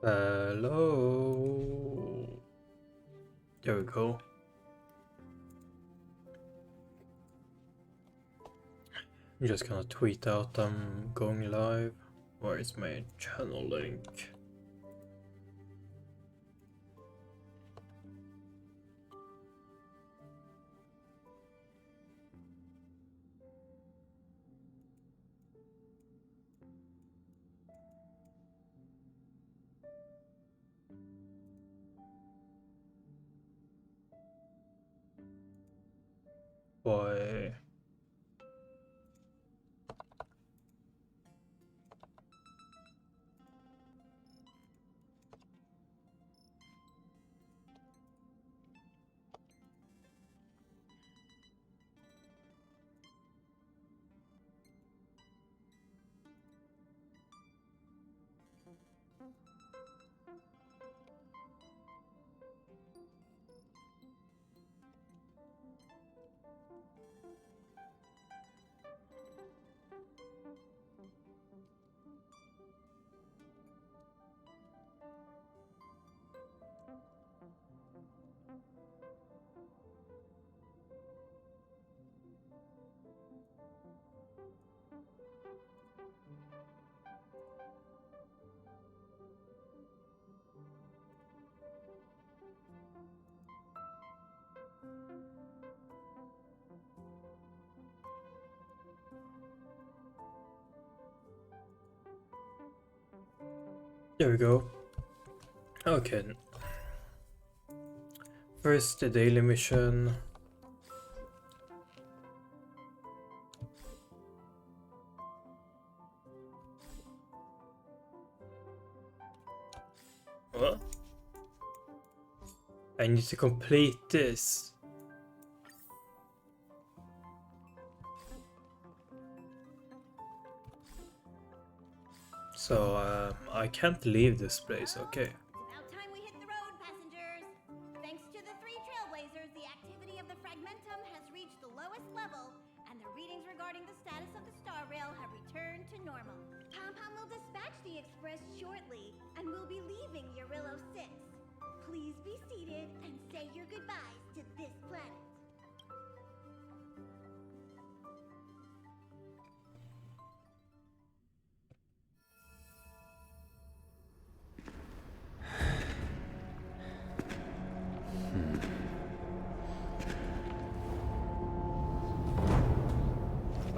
Hello. There we go. I'm just gonna tweet out I'm going live. Where is my channel link? Boy. There we go. Okay. First, the daily mission. What? I need to complete this. So, I can't leave this place, okay. About time we hit the road, passengers. Thanks to the 3 trailblazers, the activity of the fragmentum has reached the lowest level, and the readings regarding the status of the star rail have returned to normal. Pom-Pom will dispatch the express shortly, and we'll be leaving Urillo 6. Please be seated and say your goodbyes to this planet.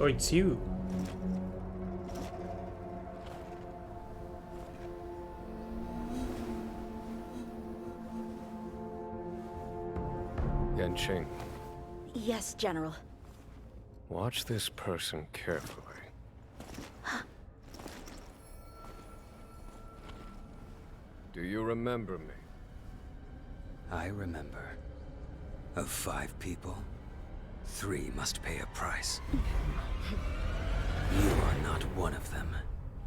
Oh, it's you. Yanqing, Yes, General. watch this person carefully. Do you remember me? I remember. Of 5 people, 3 must pay a price. You are not one of them,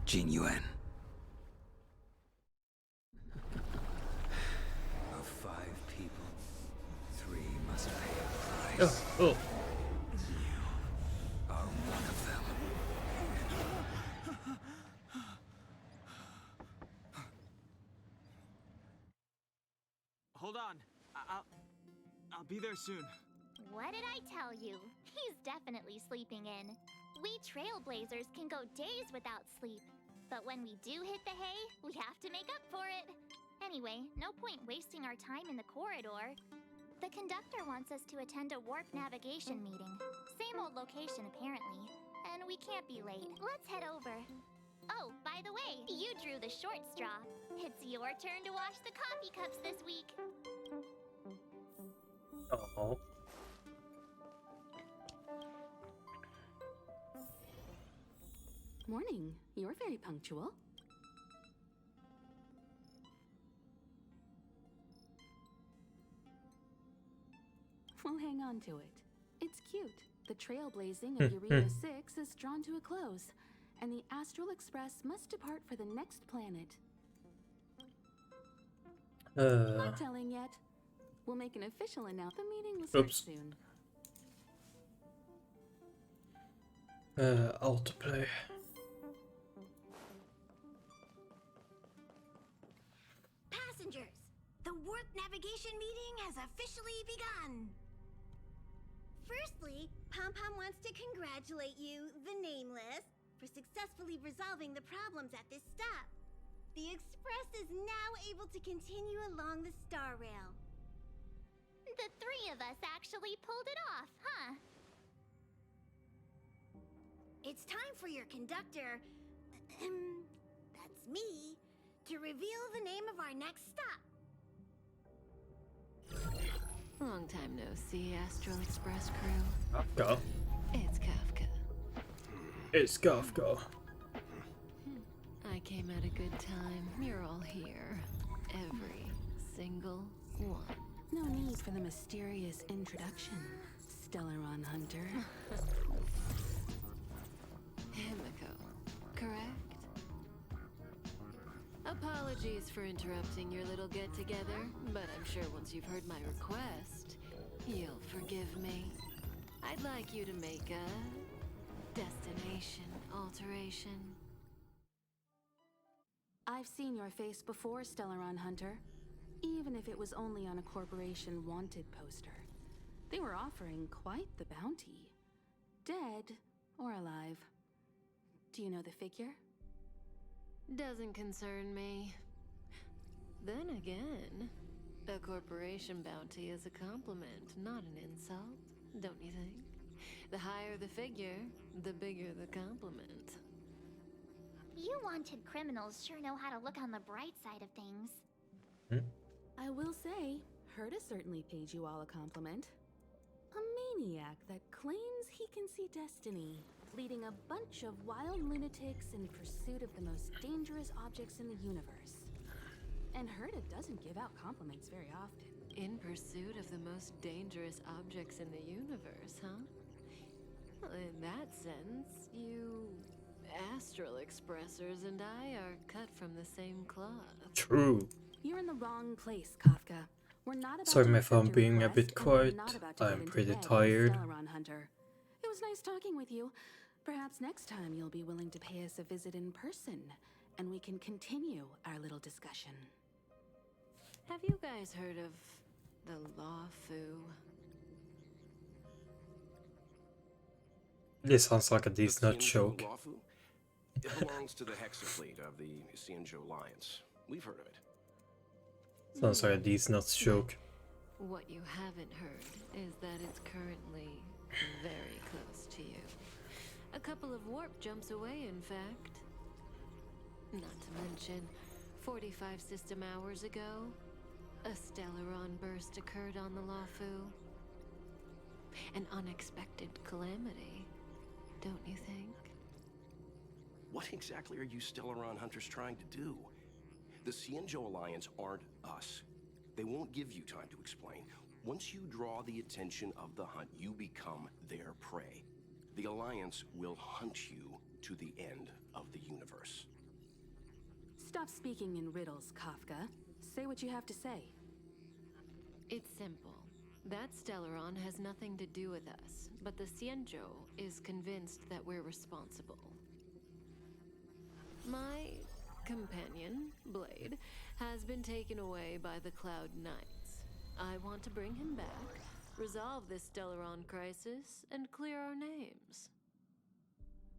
Jin Yuan. Of 5 people, 3 must pay a price. Oh. Are one of them. Hold on. I'll be there soon. What did I tell you? He's definitely sleeping in. We trailblazers can go days without sleep. But when we do hit the hay, we have to make up for it. Anyway, no point wasting our time in the corridor. The conductor wants us to attend a warp navigation meeting. Same old location, apparently. And we can't be late. Let's head over. Oh, by the way, you drew the short straw. It's your turn to wash the coffee cups this week. Oh. Morning. You're very punctual. We'll hang on to it. It's cute. The trailblazing of Urillo 6 is drawn to a close, and the Astral Express must depart for the next planet. Not telling yet. We'll make an official announcement. The meeting will start soon. Autoplay. passengers! The warp navigation meeting has officially begun! Firstly, Pom-Pom wants to congratulate you, the Nameless, for successfully resolving the problems at this stop. The Express is now able to continue along the Star Rail. The three of us actually pulled it off, huh? It's time for your conductor, that's me, to reveal the name of our next stop. Long time no see, Astral Express crew. Kafka. It's Kafka. It's Kafka. I came at a good time. You're all here. Every single one. No need for the mysterious introduction, Stellaron Hunter. Himiko, correct? Apologies for interrupting your little get-together, but I'm sure once you've heard my request, you'll forgive me. I'd like you to make a destination alteration. I've seen your face before, Stellaron Hunter. Even if it was only on a corporation wanted poster. They were offering quite the bounty. Dead or alive. Do you know the figure? Doesn't concern me. Then again, a corporation bounty is a compliment, not an insult, don't you think? The higher the figure, the bigger the compliment. You wanted criminals sure know how to look on the bright side of things. I will say, Herta certainly paid you all a compliment. A maniac that claims he can see destiny, leading a bunch of wild lunatics in pursuit of the most dangerous objects in the universe. And Herta doesn't give out compliments very often. In pursuit of the most dangerous objects in the universe, huh? Well, in that sense, you Astral Expressors and I are cut from the same cloth. True. You're in the wrong place, Kafka. We're not about Sorry to if I'm accept your being a request, bit and we're quiet. not about to I'm get into pretty bed with tired. Stellaron Hunter. It was nice talking with you. Perhaps next time you'll be willing to pay us a visit in person, and we can continue our little discussion. Have you guys heard of the Law Fu? This sounds like a The decent Xianzhou joke. Luofu? It belongs to the Hexafleet of the Xianzhou Alliance. We've heard of it. Sounds like a decent joke. What you haven't heard is that it's currently very close to you. A couple of warp jumps away, in fact. Not to mention, 45 system hours ago, a Stellaron burst occurred on the Luofu. An unexpected calamity, don't you think? What exactly are you Stellaron hunters trying to do? The Xianzhou Alliance aren't us. They won't give you time to explain. Once you draw the attention of the hunt, you become their prey. The Alliance will hunt you to the end of the universe. Stop speaking in riddles, Kafka. Say what you have to say. It's simple. That Stellaron has nothing to do with us, but the Xianzhou is convinced that we're responsible. My companion, Blade, has been taken away by the Cloud Knights. I want to bring him back, resolve this Stellaron crisis, and clear our names.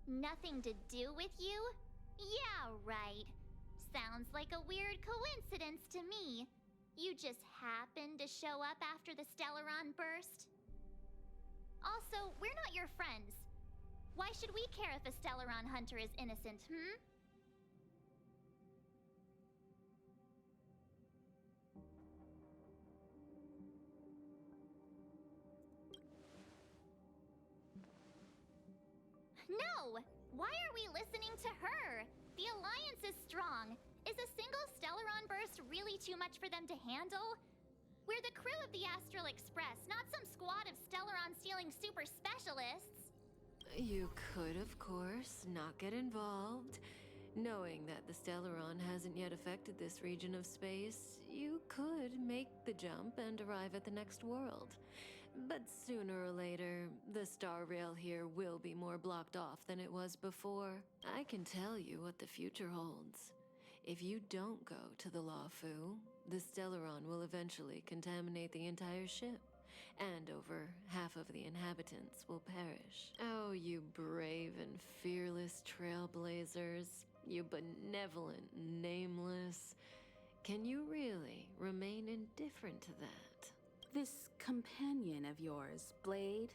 Nothing to do with you? Yeah, right. Sounds like a weird coincidence to me. You just happened to show up after the Stellaron burst? Also, we're not your friends. Why should we care if a Stellaron hunter is innocent, No! Why are we listening to her? The Alliance is strong. Is a single Stellaron burst really too much for them to handle? We're the crew of the Astral Express, not some squad of Stellaron-stealing super specialists. You could, of course, not get involved. Knowing that the Stellaron hasn't yet affected this region of space, you could make the jump and arrive at the next world. But sooner or later, the star rail here will be more blocked off than it was before. I can tell you what the future holds. If you don't go to the Lawfu, the Stellaron will eventually contaminate the entire ship, and over half of the inhabitants will perish. Oh, you brave and fearless trailblazers, you benevolent nameless. Can you really remain indifferent to that? This companion of yours, Blade,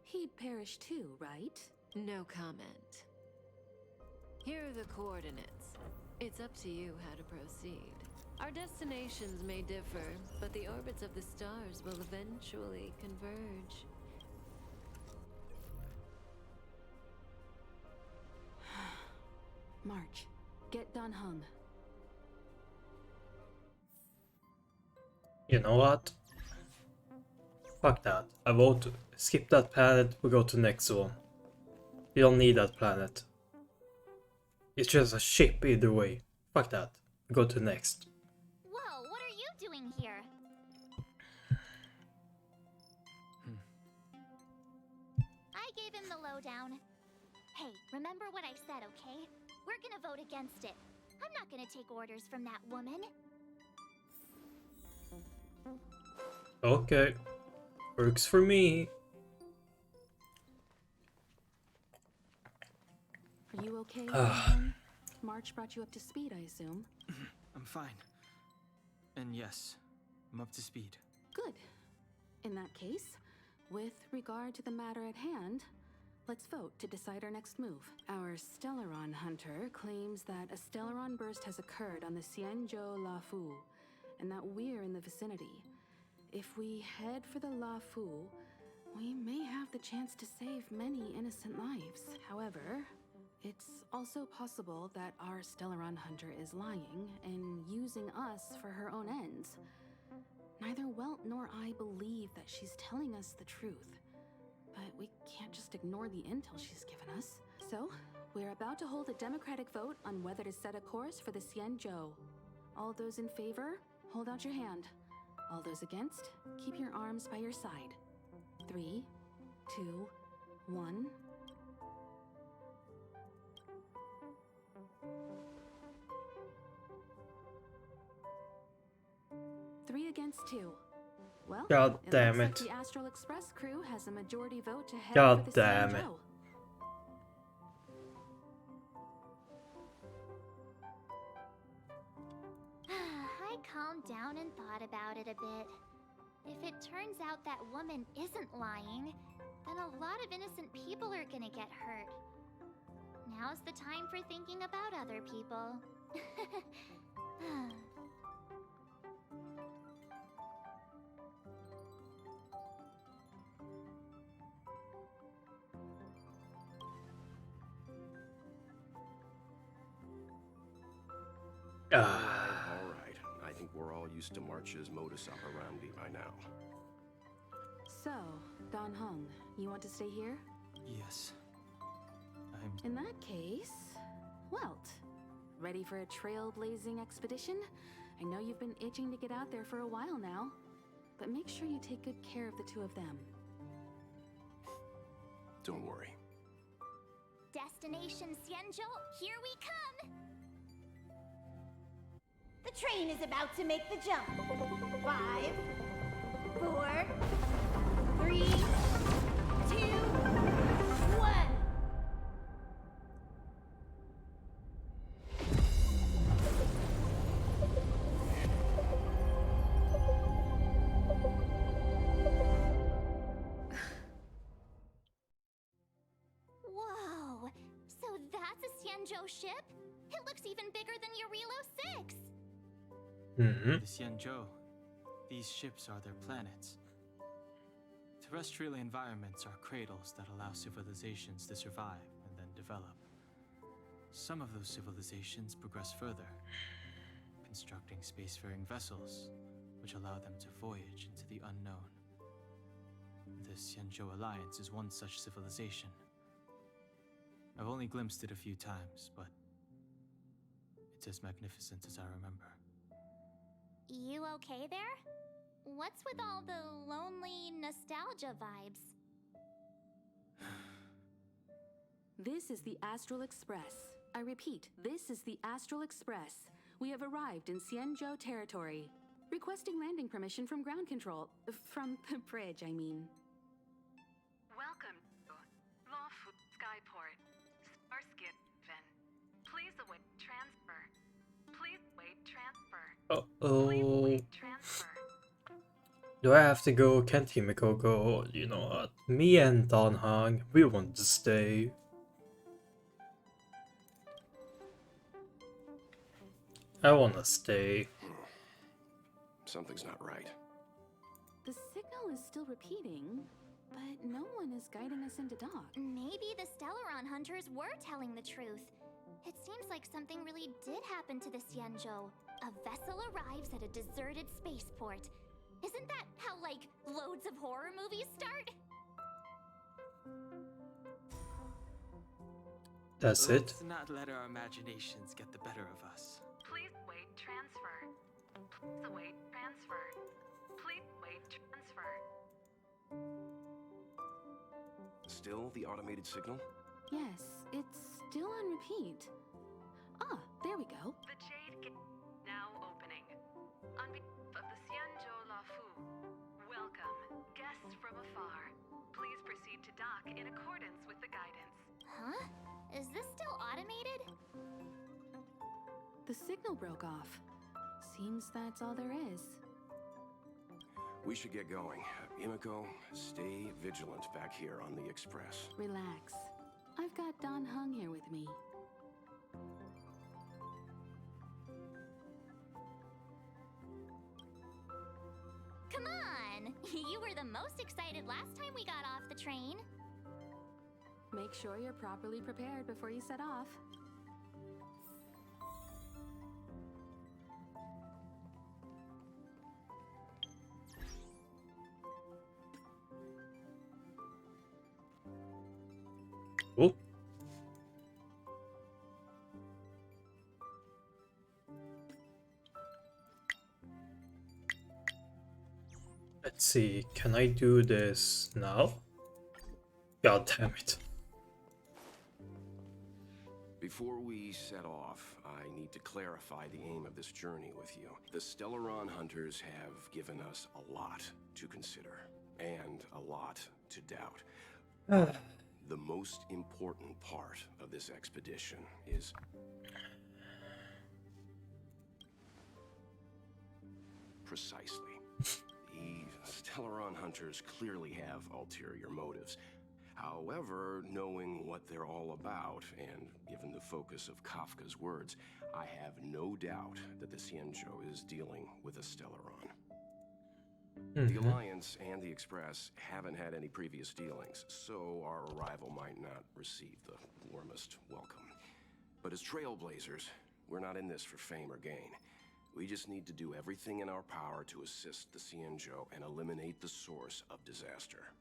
he'd perish too, right? No comment. Here are the coordinates. It's up to you how to proceed. Our destinations may differ, but the orbits of the stars will eventually converge. March, get Don Hung. You know what? Fuck that. I vote to skip that planet, we go to the next one. You don't need that planet. It's just a ship either way. Fuck that. Go to next. Whoa, what are you doing here? I gave him the lowdown. Hey, remember what I said, okay? We're gonna vote against it. I'm not gonna take orders from that woman. Okay. Works for me. Are you okay, Don Hung? March brought you up to speed, I assume. I'm fine. And yes, I'm up to speed. Good. In that case, with regard to the matter at hand, let's vote to decide our next move. Our Stellaron hunter claims that a Stellaron burst has occurred on the Xianzhou Lafu, and that we're in the vicinity. If we head for the Lafu, we may have the chance to save many innocent lives. However, it's also possible that our Stellaron hunter is lying and using us for her own ends. Neither Welt nor I believe that she's telling us the truth, but we can't just ignore the intel she's given us. So, we're about to hold a democratic vote on whether to set a course for the Xianzhou. All those in favor, hold out your hand. All those against, keep your arms by your side. 3, 2, 1... 3 against 2. Well, God damn looks it. like the Astral Express crew has a majority vote to head God for the damn it. Xianzhou. I calmed down and thought about it a bit. If it turns out that woman isn't lying, then a lot of innocent people are gonna get hurt. Now's the time for thinking about other people. All right. I think we're all used to March's modus operandi by now. So, Don Hung, you want to stay here? Yes. In that case, Welt, ready for a trailblazing expedition? I know you've been itching to get out there for a while now, but make sure you take good care of the two of them. Don't worry. Destination Xianzhou, here we come! The train is about to make the jump. 5, 4, 3, 2, 1. Whoa! So that's a Xianzhou ship? It looks even bigger than Eurilo 6! Mm-hmm. The Xianzhou. These ships are their planets. Terrestrial environments are cradles that allow civilizations to survive and then develop. Some of those civilizations progress further, constructing spacefaring vessels, which allow them to voyage into the unknown. The Xianzhou Alliance is one such civilization. I've only glimpsed it a few times, but it's as magnificent as I remember. You okay there? What's with all the lonely nostalgia vibes? This is the Astral Express. I repeat, this is the Astral Express. We have arrived in Xianzhou territory. Requesting landing permission from ground control. From bridge, I mean. Welcome to Lawfu Skyport. Starskiff. Please await transfer. Please wait transfer. Please Uh-oh. wait transfer. Do I have to go? Can't Himiko go? You know what? Me and Don Hong, we want to stay. I wanna stay. Something's not right. The signal is still repeating, but no one is guiding us into dock. Maybe the Stellaron hunters were telling the truth. It seems like something really did happen to the Xianzhou. A vessel arrives at a deserted spaceport. Isn't that how, like, loads of horror movies start? That's it. Let's not let our imaginations get the better of us. Please wait transfer. Please await transfer. Please wait transfer. Still the automated signal? Yes, it's still on repeat. Ah, there we go. The Jade Gate now opening. On behalf of the Xianzhou Lawfu, welcome, guests from afar. Please proceed to dock in accordance with the guidance. Huh? Is this still automated? The signal broke off. Seems that's all there is. We should get going. Himiko, stay vigilant back here on the Express. Relax. I've got Don Hung here with me. Come on! You were the most excited last time we got off the train. Make sure you're properly prepared before you set off. Oh. Let's see, can I do this now? God damn it. Before we set off, I need to clarify the aim of this journey with you. The Stellaron hunters have given us a lot to consider, and a lot to doubt. The most important part of this expedition is... precisely. The Stellaron hunters clearly have ulterior motives. However, knowing what they're all about, and given the focus of Kafka's words, I have no doubt that the Xianzhou is dealing with a Stellaron. The Alliance and the Express haven't had any previous dealings, so our arrival might not receive the warmest welcome. But as trailblazers, we're not in this for fame or gain. We just need to do everything in our power to assist the Xianzhou and eliminate the source of disaster.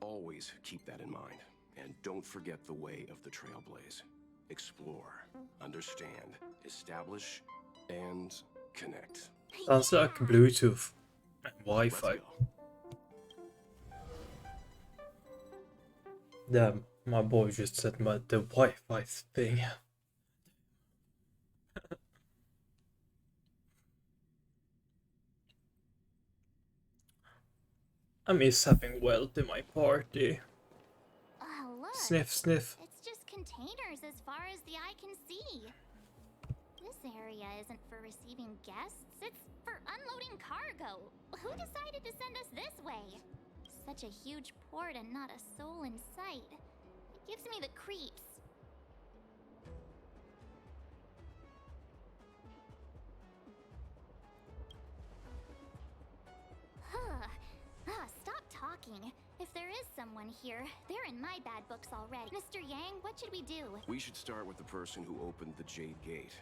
Always keep that in mind, and don't forget the way of the Trailblaze. Explore, understand, establish, and connect. Sounds like Bluetooth and Wi-Fi. Let's go. Damn, my boy just said the Wi-Fi thing. I miss having Welt in my party. Look. Sniff, sniff. It's just containers as far as the eye can see. This area isn't for receiving guests, it's for unloading cargo. Who decided to send us this way? Such a huge port and not a soul in sight. It gives me the creeps. Stop talking. If there is someone here, they're in my bad books already. Mr. Yang, what should we do? We should start with the person who opened the Jade Gate.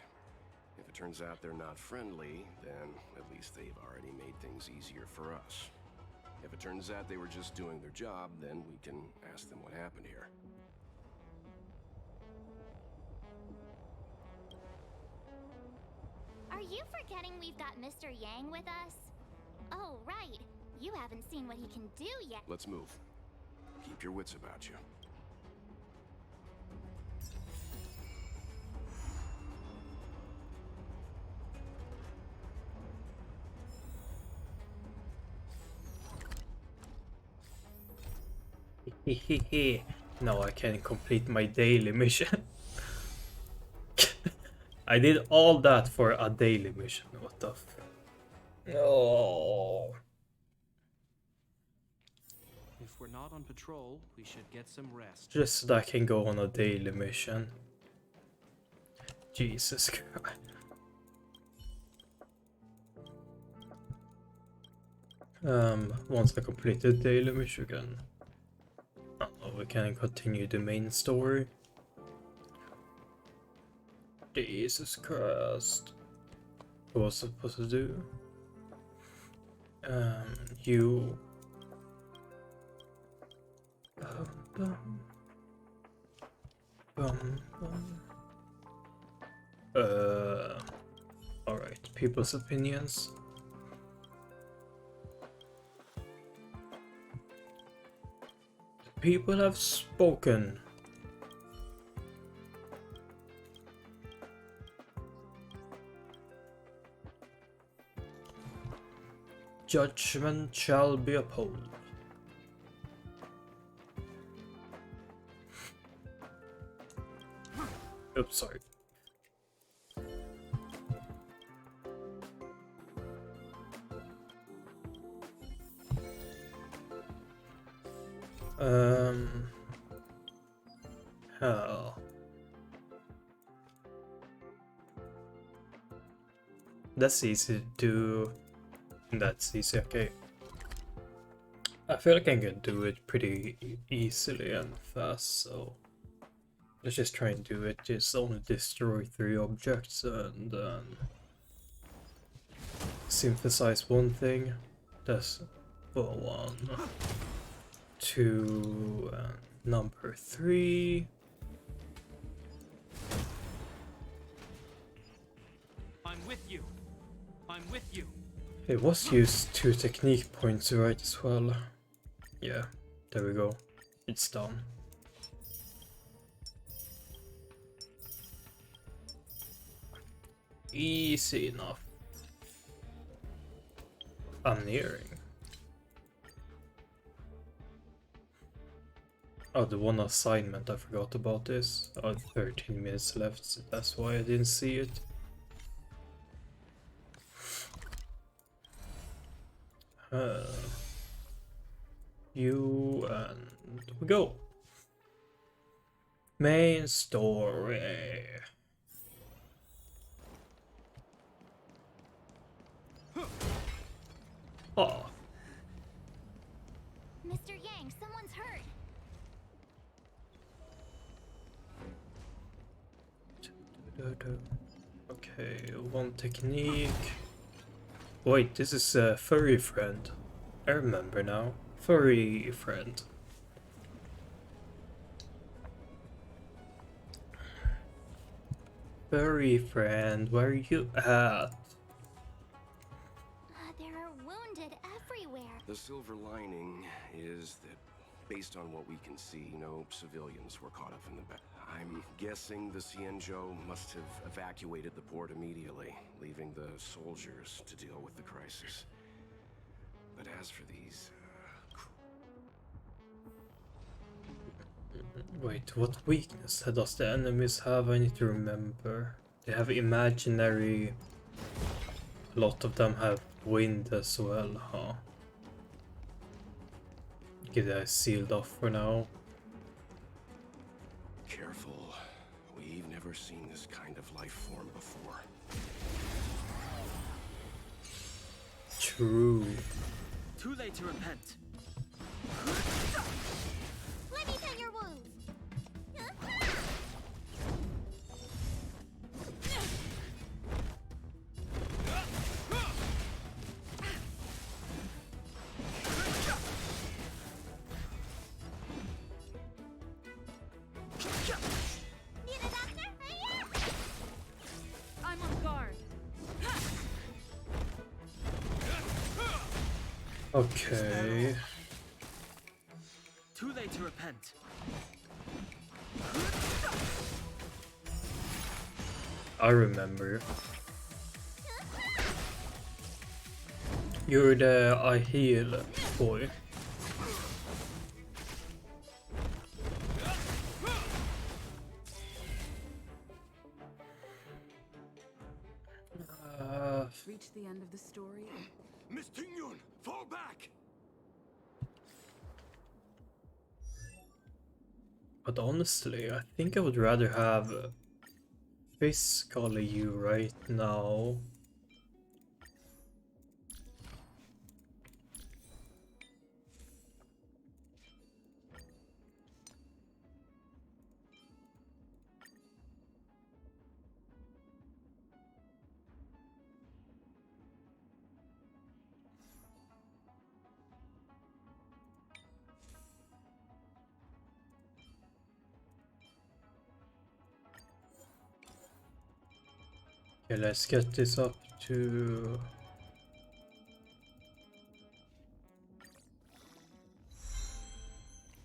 If it turns out they're not friendly, then at least they've already made things easier for us. If it turns out they were just doing their job, then we can ask them what happened here. Are you forgetting we've got Mr. Yang with us? Oh, right. You haven't seen what he can do yet. Let's move. Keep your wits about you. Hehehe. Now I can complete my daily mission. I did all that for a daily mission. What the f... Oh. If we're not on patrol, we should get some rest. Just so that I can go on a daily mission. Jesus Christ. Once I complete the daily mission again, we can continue the main story. Jesus Christ. What was I supposed to do? You... Alright, people's opinions. The people have spoken. Judgment shall be upheld. Oops, sorry. Hell. That's easy to do. That's easy, okay. I feel like I can do it pretty easily and fast, so let's just try and do it. Just only destroy 3 objects and synthesize one thing. That's for 1, 2, number 3. I'm with you. I'm with you. It was used 2 technique points right as well. Yeah, there we go. It's done. Easy enough. I'm nearing. Oh, the one assignment, I forgot about this. 13 minutes left, so that's why I didn't see it. You and we go. Main story. Oh. Mr. Yang, someone's hurt. Okay, one technique. Wait, this is a furry friend. I remember now. Furry friend. Furry friend, where are you at? There are wounded everywhere. The silver lining is that, based on what we can see, no civilians were caught up in the battle. I'm guessing the Xianzhou must have evacuated the port immediately, leaving the soldiers to deal with the crisis. But as for these... Wait, what weakness does the enemies have? I need to remember. They have imaginary... A lot of them have wind as well, huh? Get that sealed off for now. Careful. We've never seen this kind of life form before. True. Too late to repent. Let me tend your wounds. Need a doctor? I'm on guard. Okay. Too late to repent. I remember. You're the I heal boy. reached the end of the story. Miss Tingyun, fall back! But honestly, I think I would rather have physically you right now. Okay, let's get this up to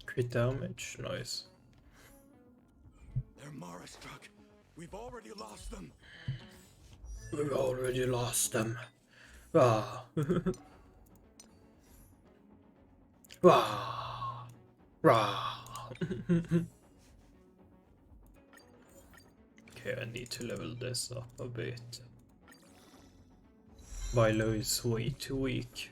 crit damage. Nice. They're Mara struck. We've already lost them. We've already lost them. Ah. Rah. Rah. Okay, I need to level this up a bit. Vilo is way too weak.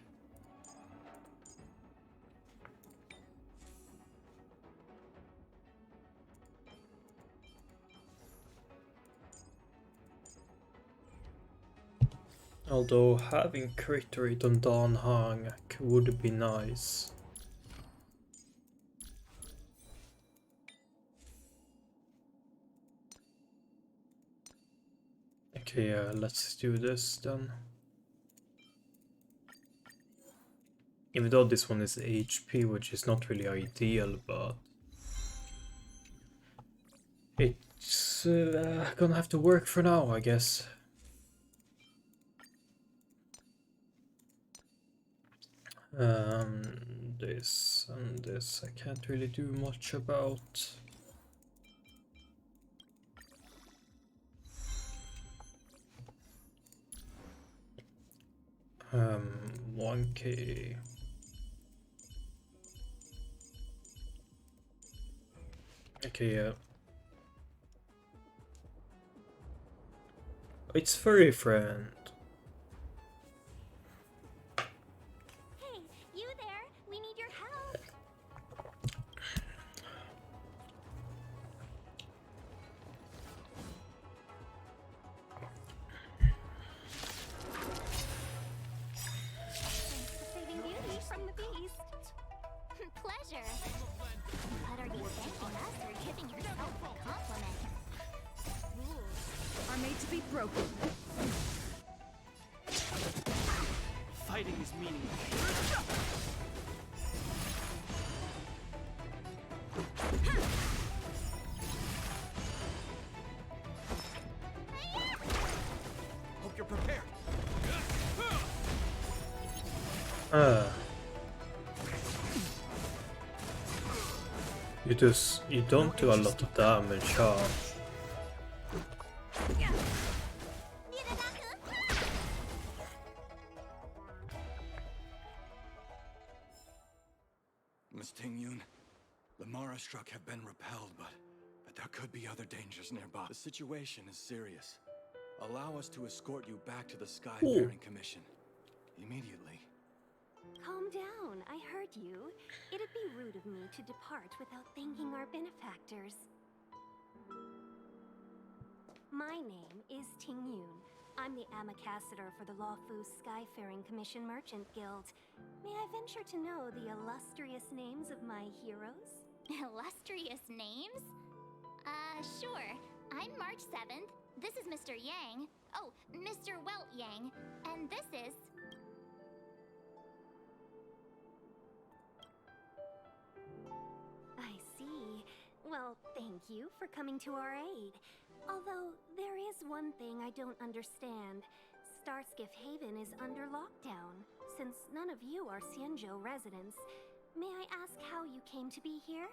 Although having crit rate on Dan Hang would be nice. Okay, let's do this then. Even though this one is HP, which is not really ideal, but it's gonna have to work for now, I guess. This and this I can't really do much about. 1k. Okay, yeah. It's furry friend. Hey, you there? We need your help. Thanks for saving Beauty from the beast. Pleasure. But are you thanking us or giving yourself a compliment? Rules are made to be broken. Fighting is meaningless. Hope you're prepared. You don't do a lot of damage, huh? Miss Tingyun, the Mara struck have been repelled, but there could be other dangers nearby. The situation is serious. Allow us to escort you back to the Skyfaring Commission. Immediately. Calm down, I heard you. It'd be rude of me to depart without thanking our benefactors. My name is Tingyun. I'm the ambassador for the Lawfu Skyfaring Commission Merchant Guild. May I venture to know the illustrious names of my heroes? Illustrious names? Sure. I'm March 7th. This is Mr. Yang. Oh, Mr. Welt Yang. And this is... I see. Well, thank you for coming to our aid. Although, there is one thing I don't understand. Starskiff Haven is under lockdown. Since none of you are Xianzhou residents, may I ask how you came to be here?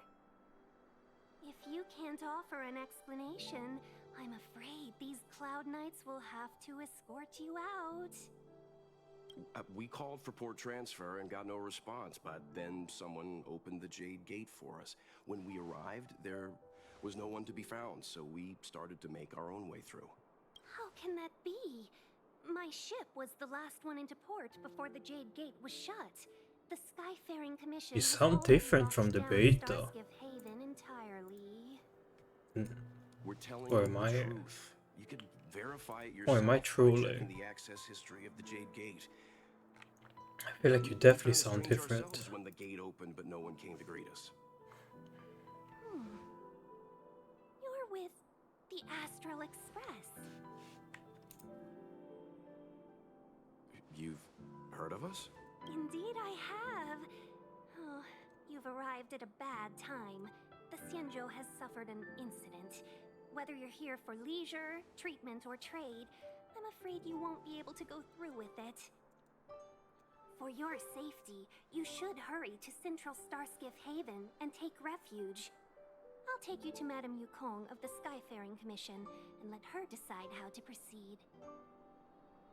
If you can't offer an explanation, I'm afraid these Cloud Knights will have to escort you out. We called for port transfer and got no response, but then someone opened the Jade Gate for us. When we arrived, there was no one to be found, so we started to make our own way through. How can that be? My ship was the last one into port before the Jade Gate was shut. The Skyfaring Commission You has sound already different from locked the down beta. Starskiff Haven entirely. We're telling Or you am the I? truth. You could verify it Or yourself am I by truly? checking the access history of the Jade Gate. I feel like you We definitely found sound strange different. ourselves when the gate opened, but no one came to greet us. You're with the Astral Express. You've heard of us? Indeed I have. Oh, you've arrived at a bad time. The Xianzhou has suffered an incident. Whether you're here for leisure, treatment, or trade, I'm afraid you won't be able to go through with it. For your safety, you should hurry to Central Starskiff Haven and take refuge. I'll take you to Madame Yukong of the Skyfaring Commission and let her decide how to proceed.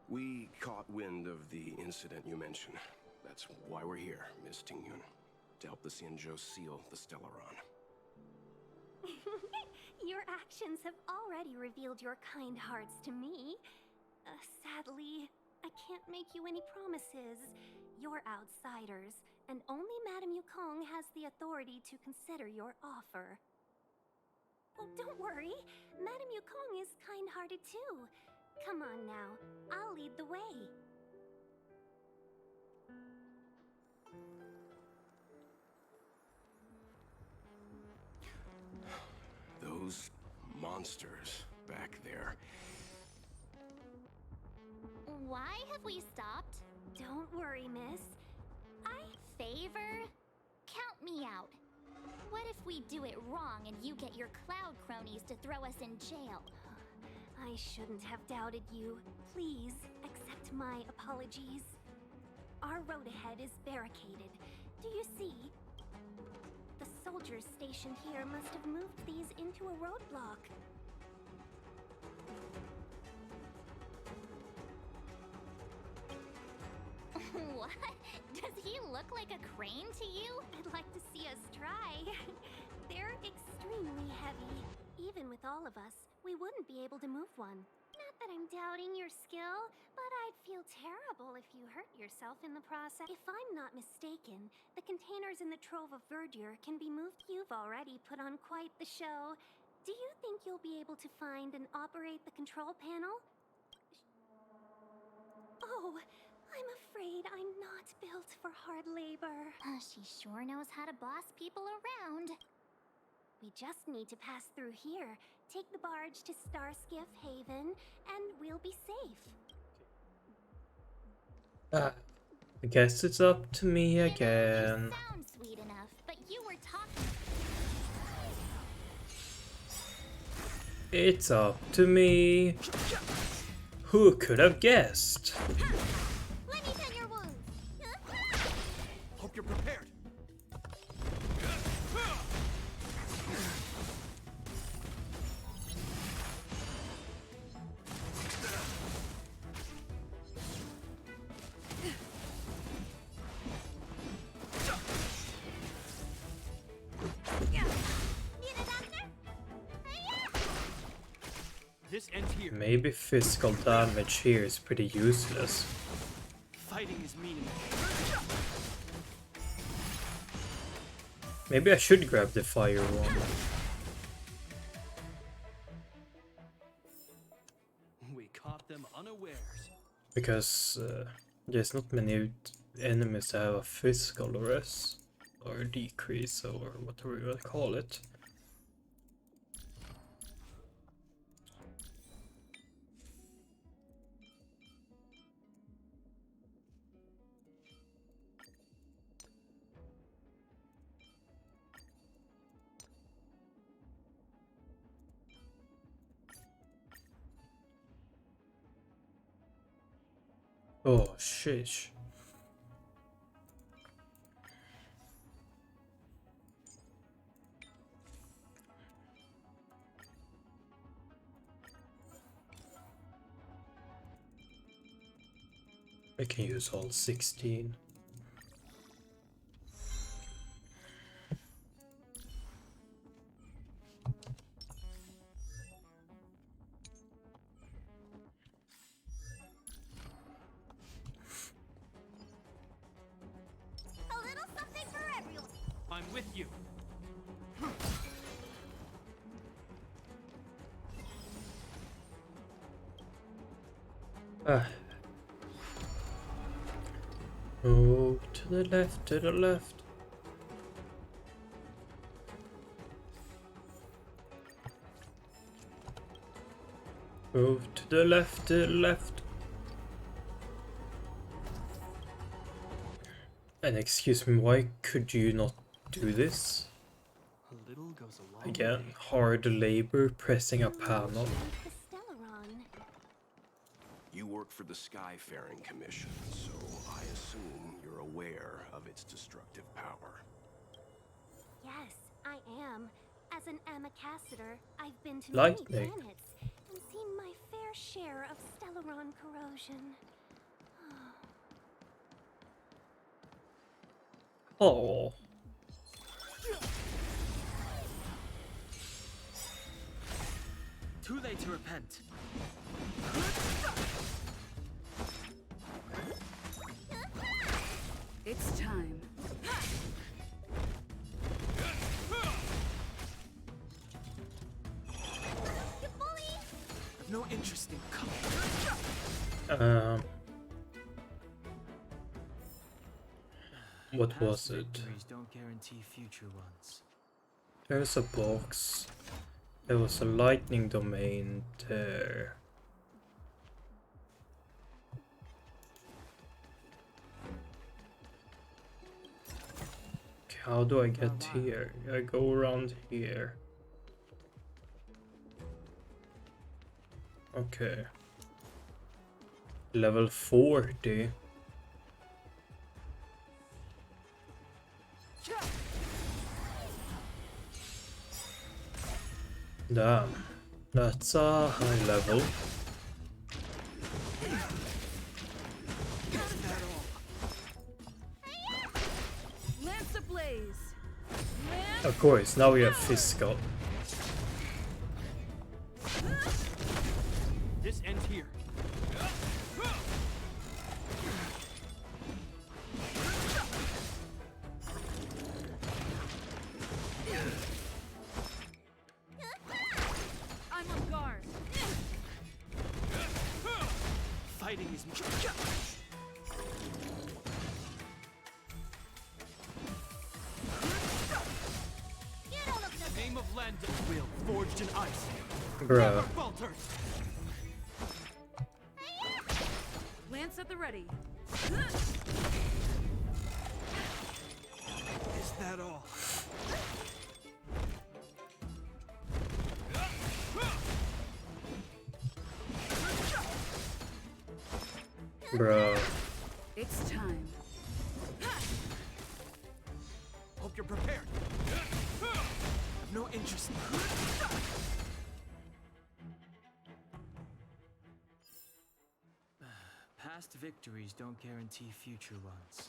We caught wind of the incident you mentioned. That's why we're here, Miss Tingyun. To help the Xianzhou seal the Stellaron. Your actions have already revealed your kind hearts to me. Sadly, I can't make you any promises. You're outsiders, and only Madame Yukong has the authority to consider your offer. Oh, don't worry. Madame Yukong is kind-hearted too. Come on now, I'll lead the way. Those monsters back there. Why have we stopped? Don't worry, miss. Favor? Count me out. What if we do it wrong and you get your cloud cronies to throw us in jail? I shouldn't have doubted you. Please, accept my apologies. Our road ahead is barricaded. Do you see? The soldiers stationed here must have moved these into a roadblock. What? Does he look like a crane to you? I'd like to see us try. They're extremely heavy. Even with all of us, we wouldn't be able to move one. Not that I'm doubting your skill, but I'd feel terrible if you hurt yourself in the process. If I'm not mistaken, the containers in the Trove of Verdure can be moved. You've already put on quite the show. Do you think you'll be able to find and operate the control panel? Oh, I'm afraid I'm not built for hard labor. She sure knows how to boss people around. We just need to pass through here, take the barge to Starskiff Haven, and we'll be safe. I guess it's up to me again. You sound sweet enough, but you were talking. It's up to me. Who could have guessed? Let me tend your wounds. Hope you're prepared. This ends here. Maybe physical damage here is pretty useless. Fighting is meaningless. Maybe I should grab the fire one. We caught them unawares. Because there's not many enemies that have a physical res or decrease or whatever you want to call it. Oh, sheesh. I can use all 16. Ah. Oh, to the left, to the left. Move to the left, to the left. And excuse me, why could you not do this? A little goes a long Again, way. hard labor pressing a panel. The Stellaron. You work for the Skyfaring Commission, so I assume you're aware of its destructive power. Yes, I am. As an ambassador, I've been to Lightning. many planets and seen my fair share of Stellaron corrosion. Oh. Too late to repent. It's time. No interest in coming. What was Past it? victories don't guarantee future ones. There's a box. There was a lightning domain there. Okay, how do I get here? I go around here. Okay. Level 40. Damn. That's a high level. Lance ablaze. Of course, now we have physical. This ends here. I'm on guard. Fighting is name of land and will forged in ice. Bruh. Never falters. Lance at the ready. Is that all? Bruh. It's time. Hope you're prepared. No interest. Past victories don't guarantee future ones.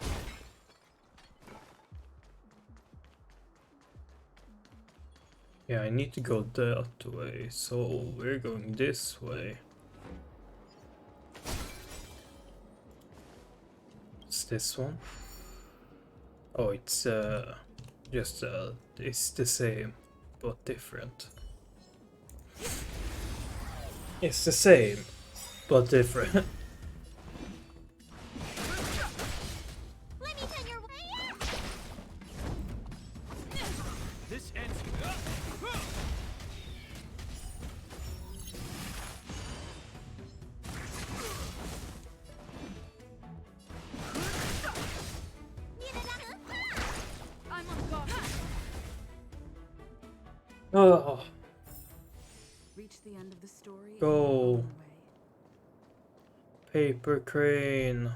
Yeah, I need to go that way, so we're going this way. What's this one? Oh, it's just it's the same, but different. It's the same, but different. Let me tell your This ends. I'm on guard. Oh, Reach the end of the story. and Go. on our way. paper crane.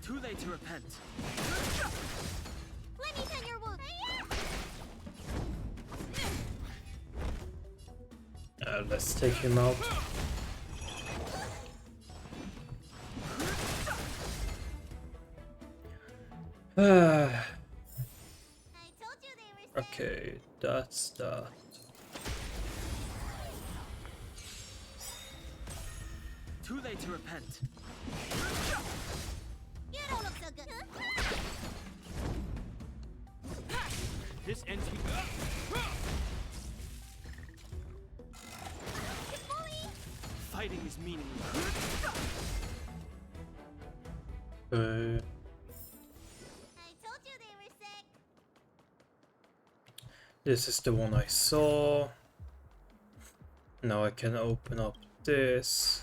Too late to repent. Let me tell your wound. Let's take him out. I told you they were safe. Okay, that's that. Too late to repent. You don't look so good. This ends here. Fighting is meaningless. I told you they were sick. This is the one I saw. Now I can open up this.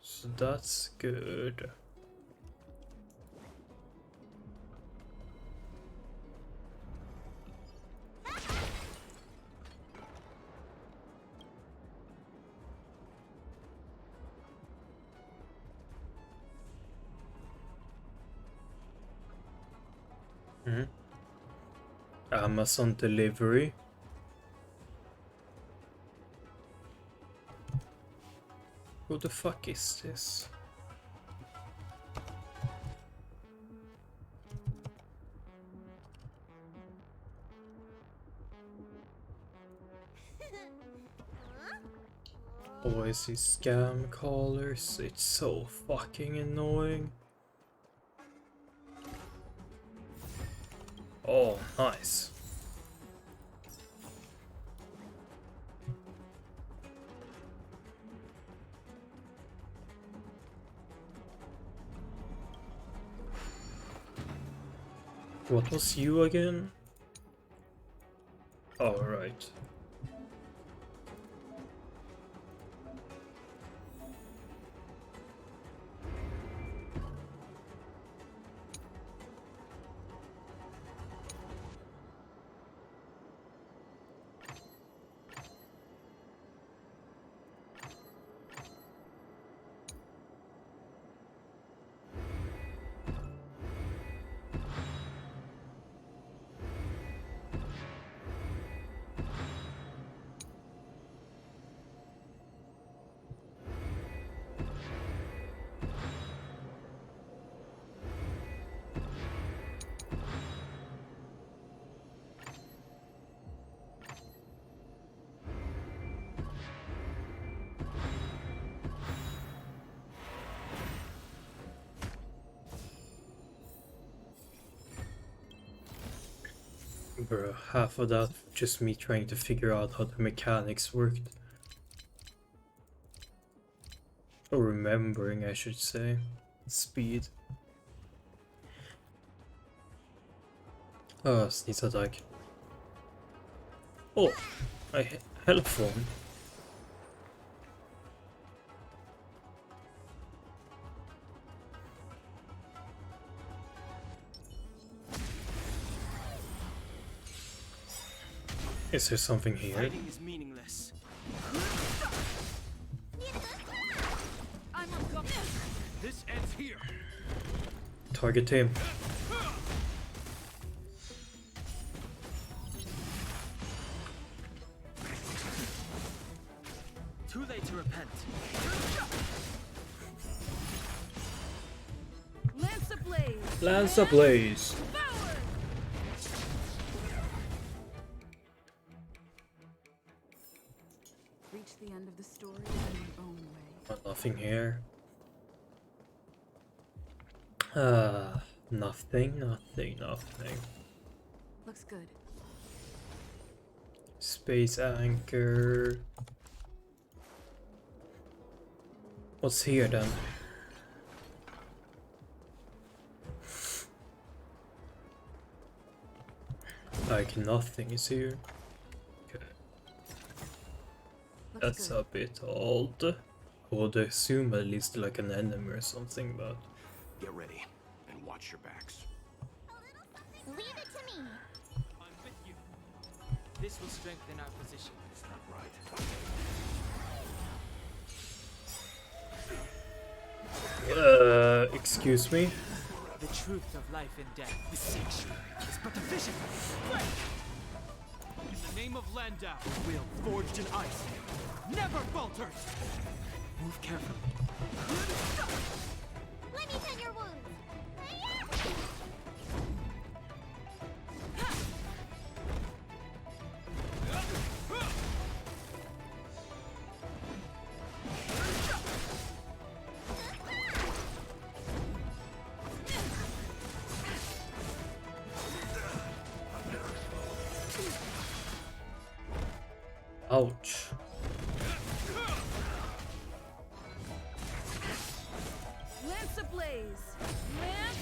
So that's good. Amazon delivery. Who the fuck is this? Always these scam callers. It's so fucking annoying. Oh, nice. What was you again? Oh, right. Bro, half of that just me trying to figure out how the mechanics worked. Or remembering, I should say. Speed. Oh, sneeze attack. Oh, health phone. Is there something here? Fighting is meaningless. This ends here. Target him. Too late to repent. Lance ablaze! Lance ablaze. Reach the end of the story in your own way. Nothing here. Nothing. Looks good. Space anchor. What's here then? Like nothing is here. Okay. That's a bit odd. I would assume at least like an enemy or something, but... Get ready, and watch your backs. Leave it to me. I'm with you. This will strengthen our position. It's not right. Excuse me? The truth of life and death, the sanctuary, is but a vision. In the name of Landau, will forged in ice, never falters. Move carefully. Let me tend your wounds. Ouch. Lance ablaze! Lance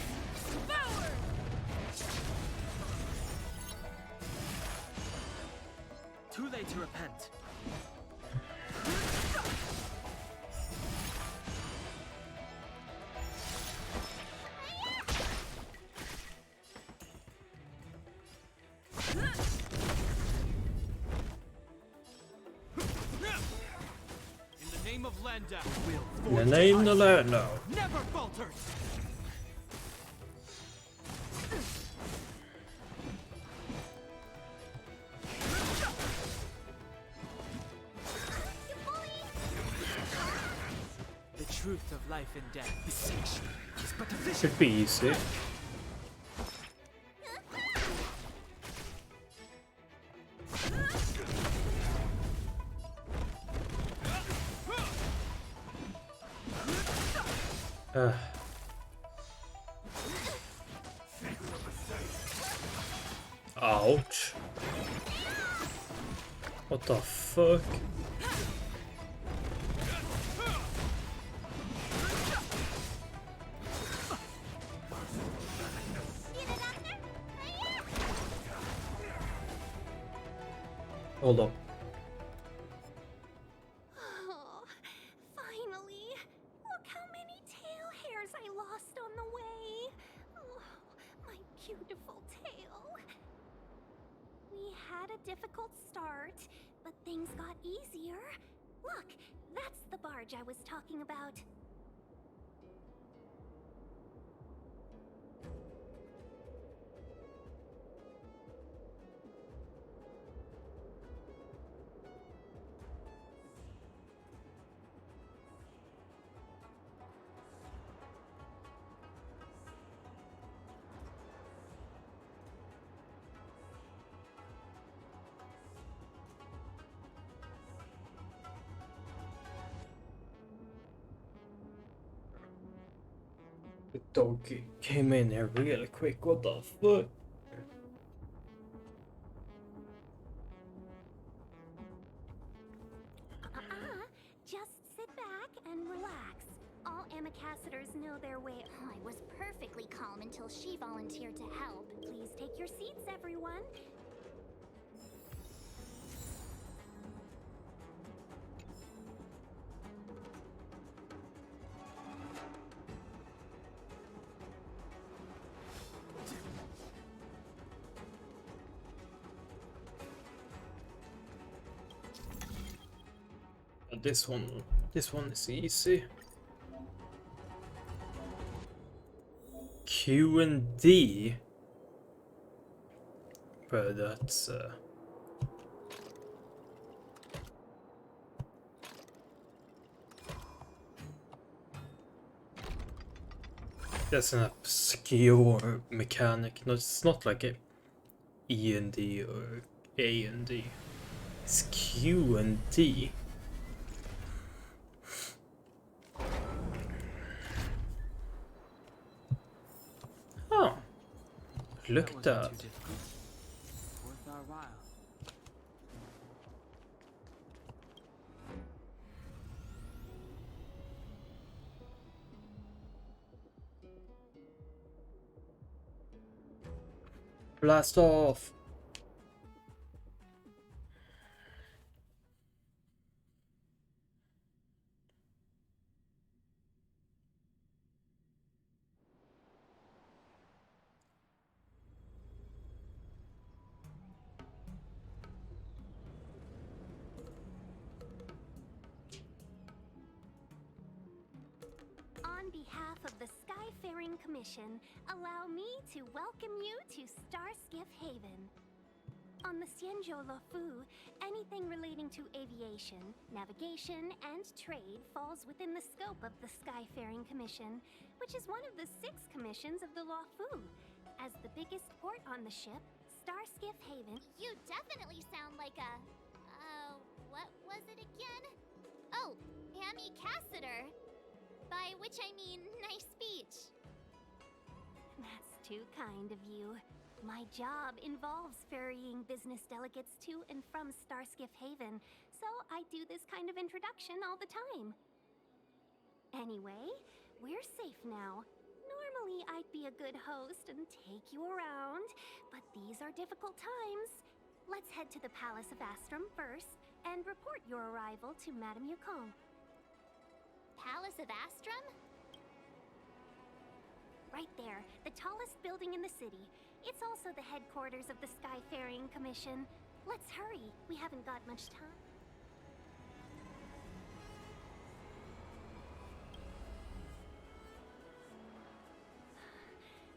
forward! Too late to repent. In the name of Landau, In the name of the land now. never falters. The truth of life and death is but a vision. Should be easy. Ouch. What the fuck? Hold up. Oh, finally! Look how many tail hairs I lost on the way! Oh, my beautiful tail! We had a difficult start, but things got easier. Look, that's the barge I was talking about. The dog came in here really quick. What the fuck? Just sit back and relax. All ambassadors know their way. I was perfectly calm until she volunteered to help. Please take your seats, everyone. This one is easy. Q and D. But that's that's an obscure mechanic. No, it's not like a E and D or A and D. It's Q and D. Oh, look at that. Too difficult. Worth our while. Blast off! On behalf of the Skyfaring Commission, allow me to welcome you to Starskiff Haven. On the Xianzhou Luofu, anything relating to aviation, navigation, and trade falls within the scope of the Skyfaring Commission, which is one of the 6 commissions of the Luofu. As the biggest port on the ship, Starskiff Haven... You definitely sound like a... what was it again? Oh, ambassador. By which I mean, nice speech. That's too kind of you. My job involves ferrying business delegates to and from Starskiff Haven, so I do this kind of introduction all the time. Anyway, we're safe now. Normally, I'd be a good host and take you around, but these are difficult times. Let's head to the Palace of Astrum first and report your arrival to Madame Yukong. Palace of Astrum? Right there, the tallest building in the city. It's also the headquarters of the Skyfaring Commission. Let's hurry, we haven't got much time.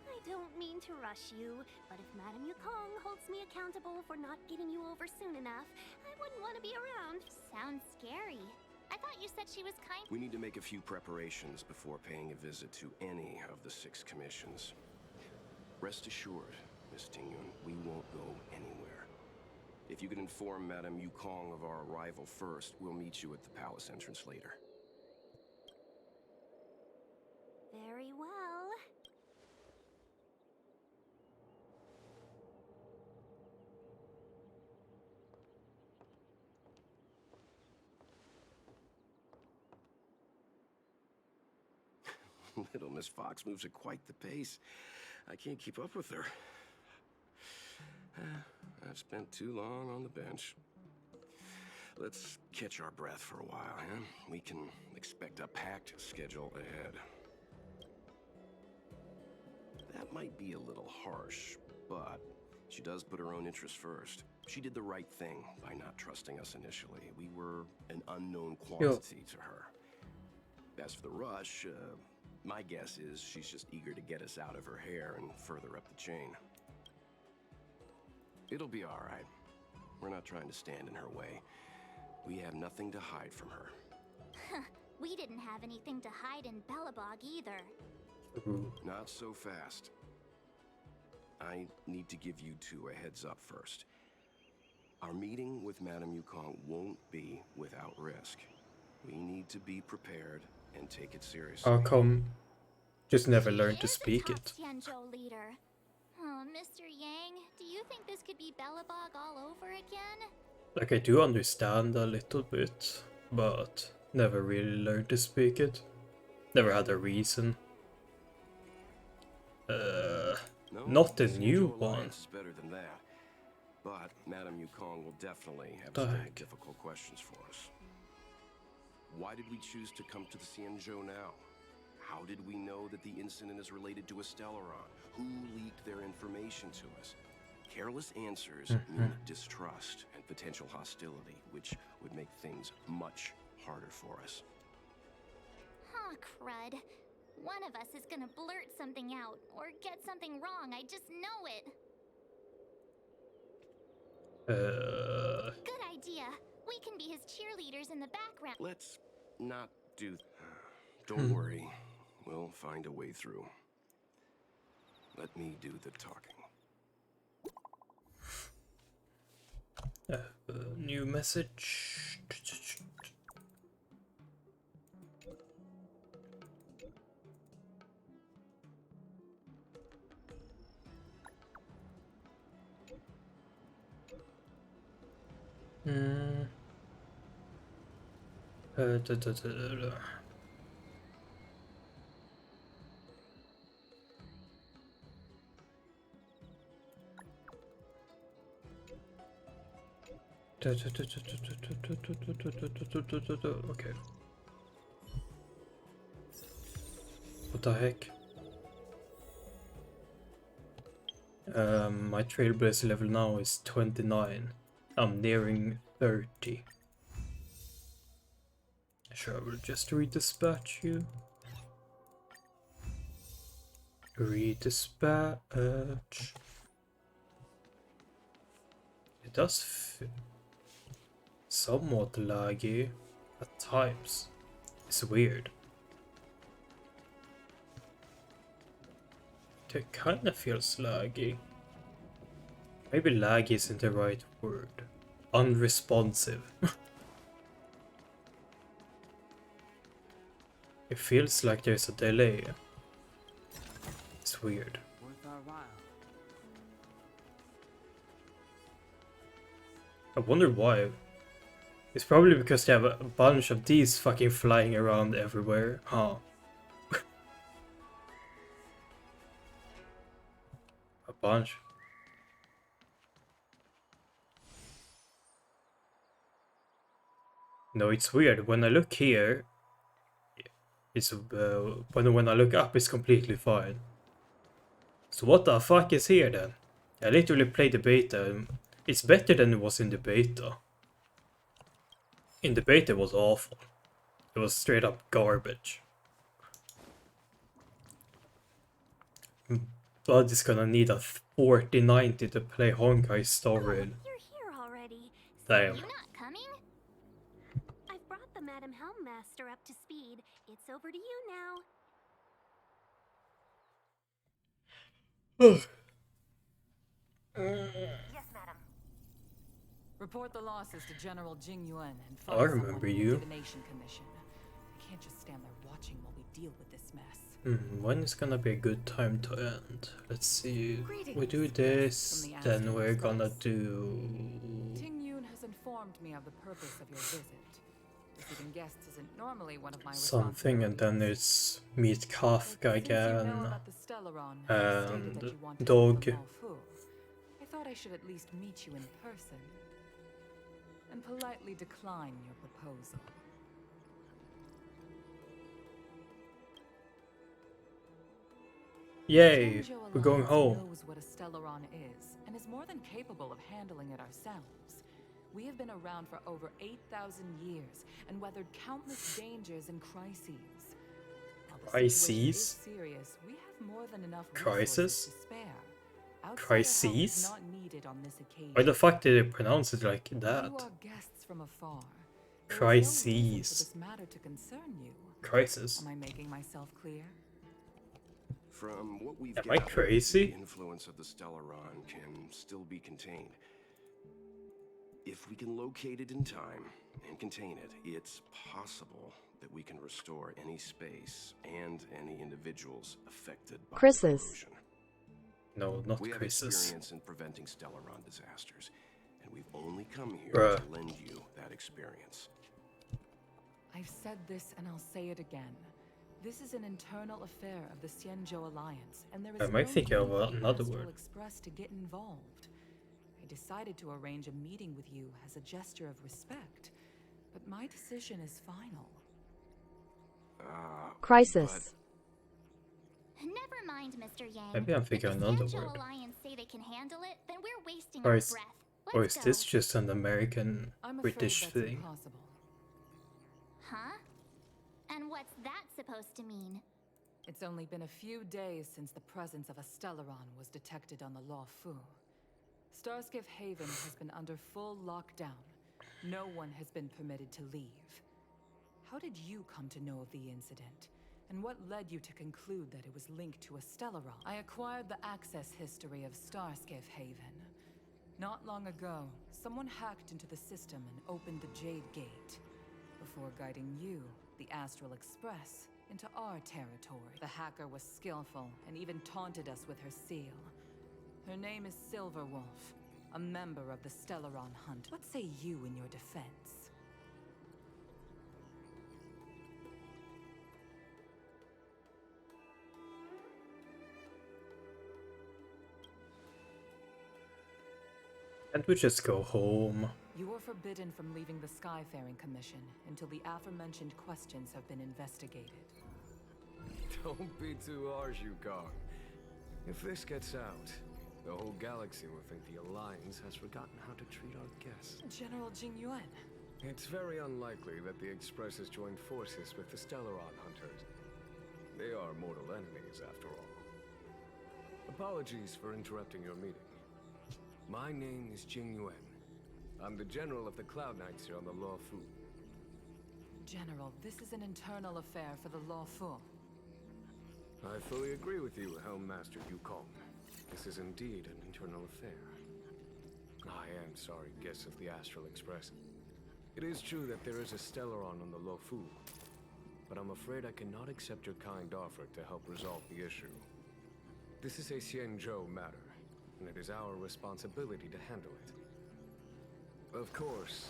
I don't mean to rush you, but if Madame Yukong holds me accountable for not getting you over soon enough, I wouldn't want to be around. Sounds scary. I thought you said she was kind. We need to make a few preparations before paying a visit to any of the 6 commissions. Rest assured, Miss Tingyun, we won't go anywhere. If you could inform Madame Yukong of our arrival first, we'll meet you at the palace entrance later. Very well. Little Miss Fox moves at quite the pace. I can't keep up with her. I've spent too long on the bench. Let's catch our breath for a while, huh? We can expect a packed schedule ahead. That might be a little harsh, but she does put her own interests first. She did the right thing by not trusting us initially. We were an unknown quantity to her. As for the rush, my guess is she's just eager to get us out of her hair and further up the chain. It'll be all right. We're not trying to stand in her way. We have nothing to hide from her. We didn't have anything to hide in Belobog either. Not so fast. I need to give you 2 a heads up first. Our meeting with Madame Yukong won't be without risk. We need to be prepared and take it seriously. How come just never learn to She is speak the it? top Tianzhou leader. Oh, Mr. Yang, do you think this could be Belobog all over again? Like, I do understand a little bit, but never really learned to speak it. Never had a reason. No, Not the Xianzhou new Alliance one. is better than that. But Madame Yukong will definitely have The some heck? difficult questions for us. Why did we choose to come to the Xianzhou now? How did we know that the incident is related to a Stellaron? Who leaked their information to us? Careless answers mean distrust and potential hostility, which would make things much harder for us. Huh, crud. One of us is gonna blurt something out, or get something wrong, I just know it. Good idea. We can be his cheerleaders in the background. Let's not do... Don't worry. We'll find a way through. Let me do the talking. New message. Okay. What the heck? My Trailblazer level now is 29. I'm nearing 30. Sure, I will just redispatch you. Redispatch. It does feel somewhat laggy at times. It's weird. It kinda feels laggy. Maybe laggy isn't the right word. Unresponsive. It feels like there's a delay. It's weird. Worth our while. I wonder why. It's probably because they have a bunch of these fucking flying around everywhere. Huh. A bunch. No, it's weird. When I look here, it's when I look up, it's completely fine. So what the fuck is here then? I literally played the beta. It's better than it was in the beta. In the beta, it was awful. It was straight up garbage. Bud is gonna need a 4090 to play Honkai Star Rail. You're here already. Damn. You not coming? I've brought the Madam Helmmaster up to speed. It's over to you now. Yes, madam. Report the losses to General Jing Yuan and I find remember someone from you. the Divination Commission. I can't just stand there watching while we deal with this mess. When is gonna be a good time to end? Let's see. We do Greetings, this, from the then Astral we're gonna Express. do Ting Yun has informed me of the purpose of your visit. Receiving guests isn't normally one of my something, and then it's meet Kafka Since you know again, about the Stellaron, you stated that and you wanted Dog. to meet the Maofu. I thought I should at least meet you in person and politely decline your proposal. Yay, Shenzhou we're going Alliance home. knows what a Stellaron is and is more than capable of handling it ourselves. We have been around for over 8,000 years and weathered countless dangers and crises. While the situation is Crises? serious, we have more than enough Crisis? resources to spare. Outsider help is Crises? not needed on this occasion. Why the fuck did they pronounce it like that? You are guests from afar. There is no Crises. reason for this matter to concern you. Crisis. Am I making myself clear? From what we've Am I gathered, crazy? the influence of the Stellaron can still be contained. If we can locate it in time and contain it, it's possible that we can restore any space and any individuals affected by Crisis. the corrosion. No, not We have Crisis. experience in preventing Stellaron disasters, and we've only come here Bruh. to lend you that experience. I've said this and I'll say it again. This is an internal affair of the Xianzhou Alliance, and there is Am I no thinking of need for the another Astral word? Express to get involved. I decided to arrange a meeting with you as a gesture of respect, but my decision is final. Crisis. Never mind, Mr. Yang. Maybe I'm thinking if the another Xianzhou word. Alliance say they can handle it, then we're wasting Or our is, breath. or Let's is this go. just an American I'm afraid British that's thing? impossible. Huh? And what's that supposed to mean? It's only been a few days since the presence of a Stellaron was detected on the Law Fu. Starskiff Haven has been under full lockdown. No one has been permitted to leave. How did you come to know of the incident? And what led you to conclude that it was linked to a Stellaron? I acquired the access history of Starskiff Haven. Not long ago, someone hacked into the system and opened the Jade Gate, before guiding you, the Astral Express, into our territory. The hacker was skillful and even taunted us with her seal. Her name is Silverwolf, a member of the Stellaron Hunt. What say you in your defense? Can't we just go home? You are forbidden from leaving the Skyfaring Commission until the aforementioned questions have been investigated. Don't be too harsh, Yukong. If this gets out, the whole galaxy will think the Alliance has forgotten how to treat our guests. General Jing Yuan. It's very unlikely that the Express has joined forces with the Stellaron hunters. They are mortal enemies, after all. Apologies for interrupting your meeting. My name is Jing Yuan. I'm the General of the Cloud Knights here on the Law Fu. General, this is an internal affair for the Law Fu. I fully agree with you, Helmmaster Yukong. This is indeed an internal affair. I am sorry, guests of the Astral Express. It is true that there is a Stellaron on the Lo Fu, but I'm afraid I cannot accept your kind offer to help resolve the issue. This is a Xianzhou matter, and it is our responsibility to handle it. Of course,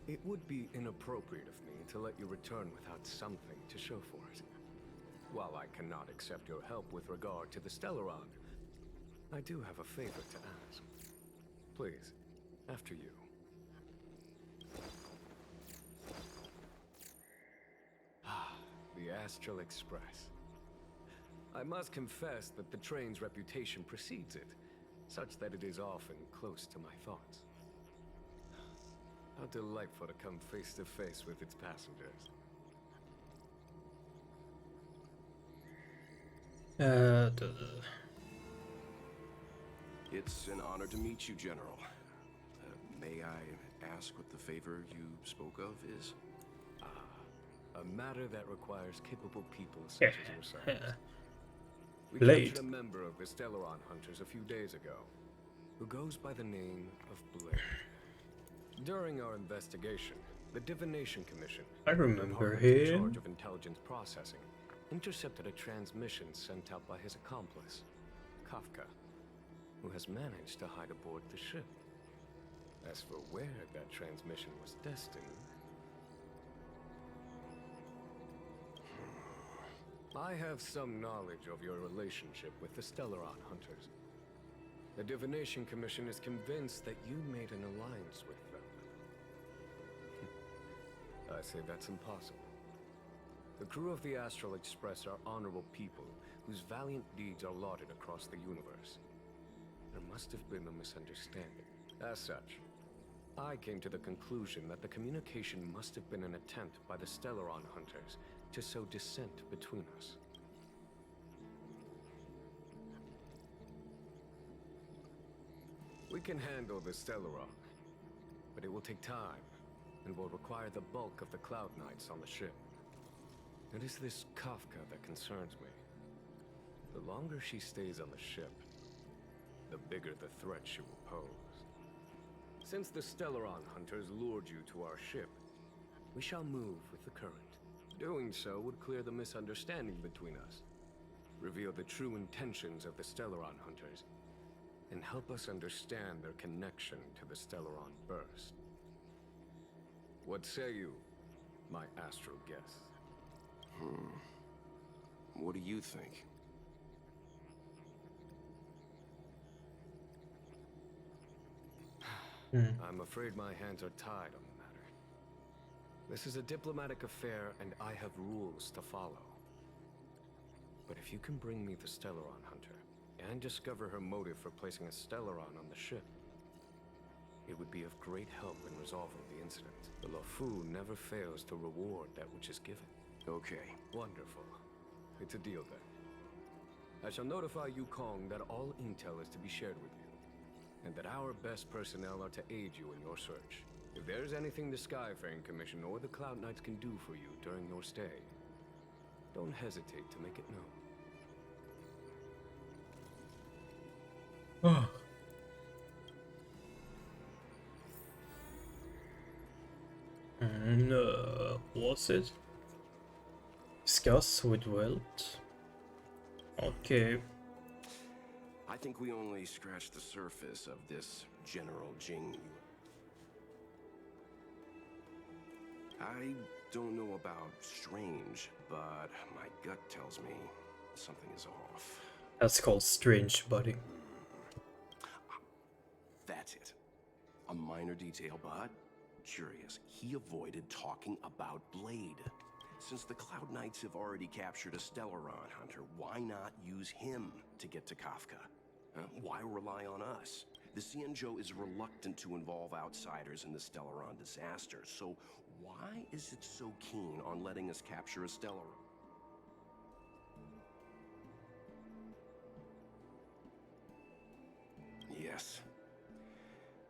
It would be inappropriate of me to let you return without something to show for it. While I cannot accept your help with regard to the Stellaron, I do have a favor to ask. Please, after you. The Astral Express. I must confess that the train's reputation precedes it, such that it is often close to my thoughts. How delightful to come face to face with its passengers. It's an honor to meet you, General. May I ask what the favor you spoke of is? A matter that requires capable people such as yourselves. We Blade. captured a member of the Stellaron Hunters a few days ago, who goes by the name of Blade. During our investigation, the Divination Commission, I the remember department in him. charge of intelligence processing, intercepted a transmission sent out by his accomplice, Kafka, who has managed to hide aboard the ship. As for where that transmission was destined, I have some knowledge of your relationship with the Stellaron Hunters. The Divination Commission is convinced that you made an alliance with them. I say that's impossible. The crew of the Astral Express are honorable people whose valiant deeds are lauded across the universe. There must have been a misunderstanding. As such, I came to the conclusion that the communication must have been an attempt by the Stellaron Hunters to sow dissent between us. We can handle the Stellaron, but it will take time and will require the bulk of the Cloud Knights on the ship. It is this Kafka that concerns me. The longer she stays on the ship, the bigger the threat she will pose. Since the Stellaron Hunters lured you to our ship, we shall move with the current. Doing so would clear the misunderstanding between us, reveal the true intentions of the Stellaron Hunters, and help us understand their connection to the Stellaron Burst. What say you, my astral guests? What do you think? I'm afraid my hands are tied on the matter. This is a diplomatic affair, and I have rules to follow. But if you can bring me the Stellaron Hunter, and discover her motive for placing a Stellaron on the ship, it would be of great help in resolving the incident. The LaFu never fails to reward that which is given. Okay. Wonderful. It's a deal then. I shall notify Yukong that all intel is to be shared with you, and that our best personnel are to aid you in your search. If there is anything the Skyfaring Commission or the Cloud Knights can do for you during your stay, don't hesitate to make it known. Was it? Discuss with Welt. Okay. I think we only scratched the surface of this General Jing. I don't know about strange, but my gut tells me something is off. That's called strange, buddy. That's it. A minor detail, but curious. He avoided talking about Blade. Since the Cloud Knights have already captured a Stellaron Hunter, why not use him to get to Kafka? Why rely on us? The Xianzhou is reluctant to involve outsiders in the Stellaron disaster, so why is it so keen on letting us capture a Stellaron? Yes.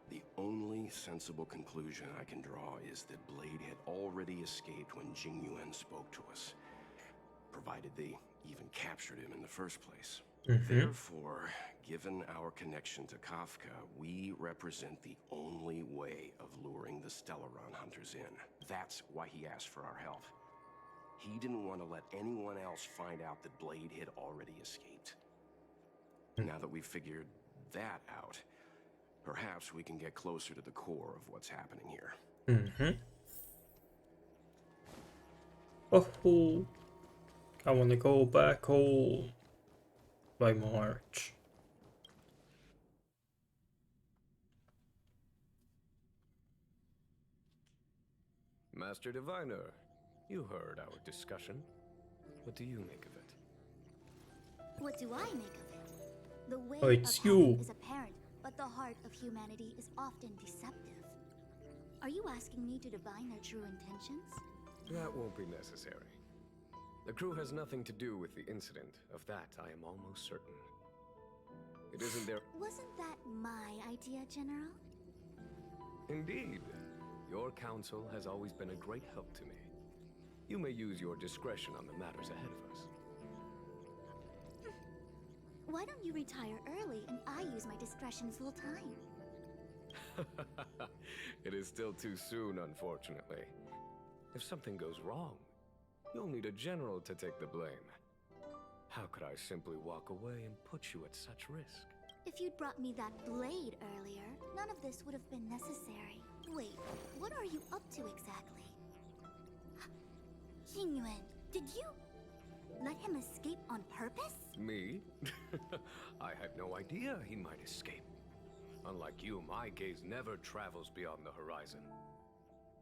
The only sensible conclusion I can draw is that Blade had already escaped when Jing Yuan spoke to us, provided they even captured him in the first place. Therefore, given our connection to Kafka, we represent the only way of luring the Stellaron Hunters in. That's why he asked for our help. He didn't want to let anyone else find out that Blade had already escaped. Now that we've figured that out, perhaps we can get closer to the core of what's happening here. Mm-hmm. Oh, I wanna go back home by March. Master Diviner, you heard our discussion. What do you make of it? What do I make of it? The way Oh, it's of heaven you. is apparent, but the heart of humanity is often deceptive. Are you asking me to divine their true intentions? That won't be necessary. The crew has nothing to do with the incident. Of that, I am almost certain. It isn't their... Wasn't that my idea, General? Indeed. Your counsel has always been a great help to me. You may use your discretion on the matters ahead of us. Why don't you retire early and I use my discretion full time? It is still too soon, unfortunately. If something goes wrong, you'll need a general to take the blame. How could I simply walk away and put you at such risk? If you'd brought me that blade earlier, none of this would have been necessary. Wait, what are you up to exactly? Xingyuan, did you let him escape on purpose? Me? I had no idea he might escape. Unlike you, my gaze never travels beyond the horizon.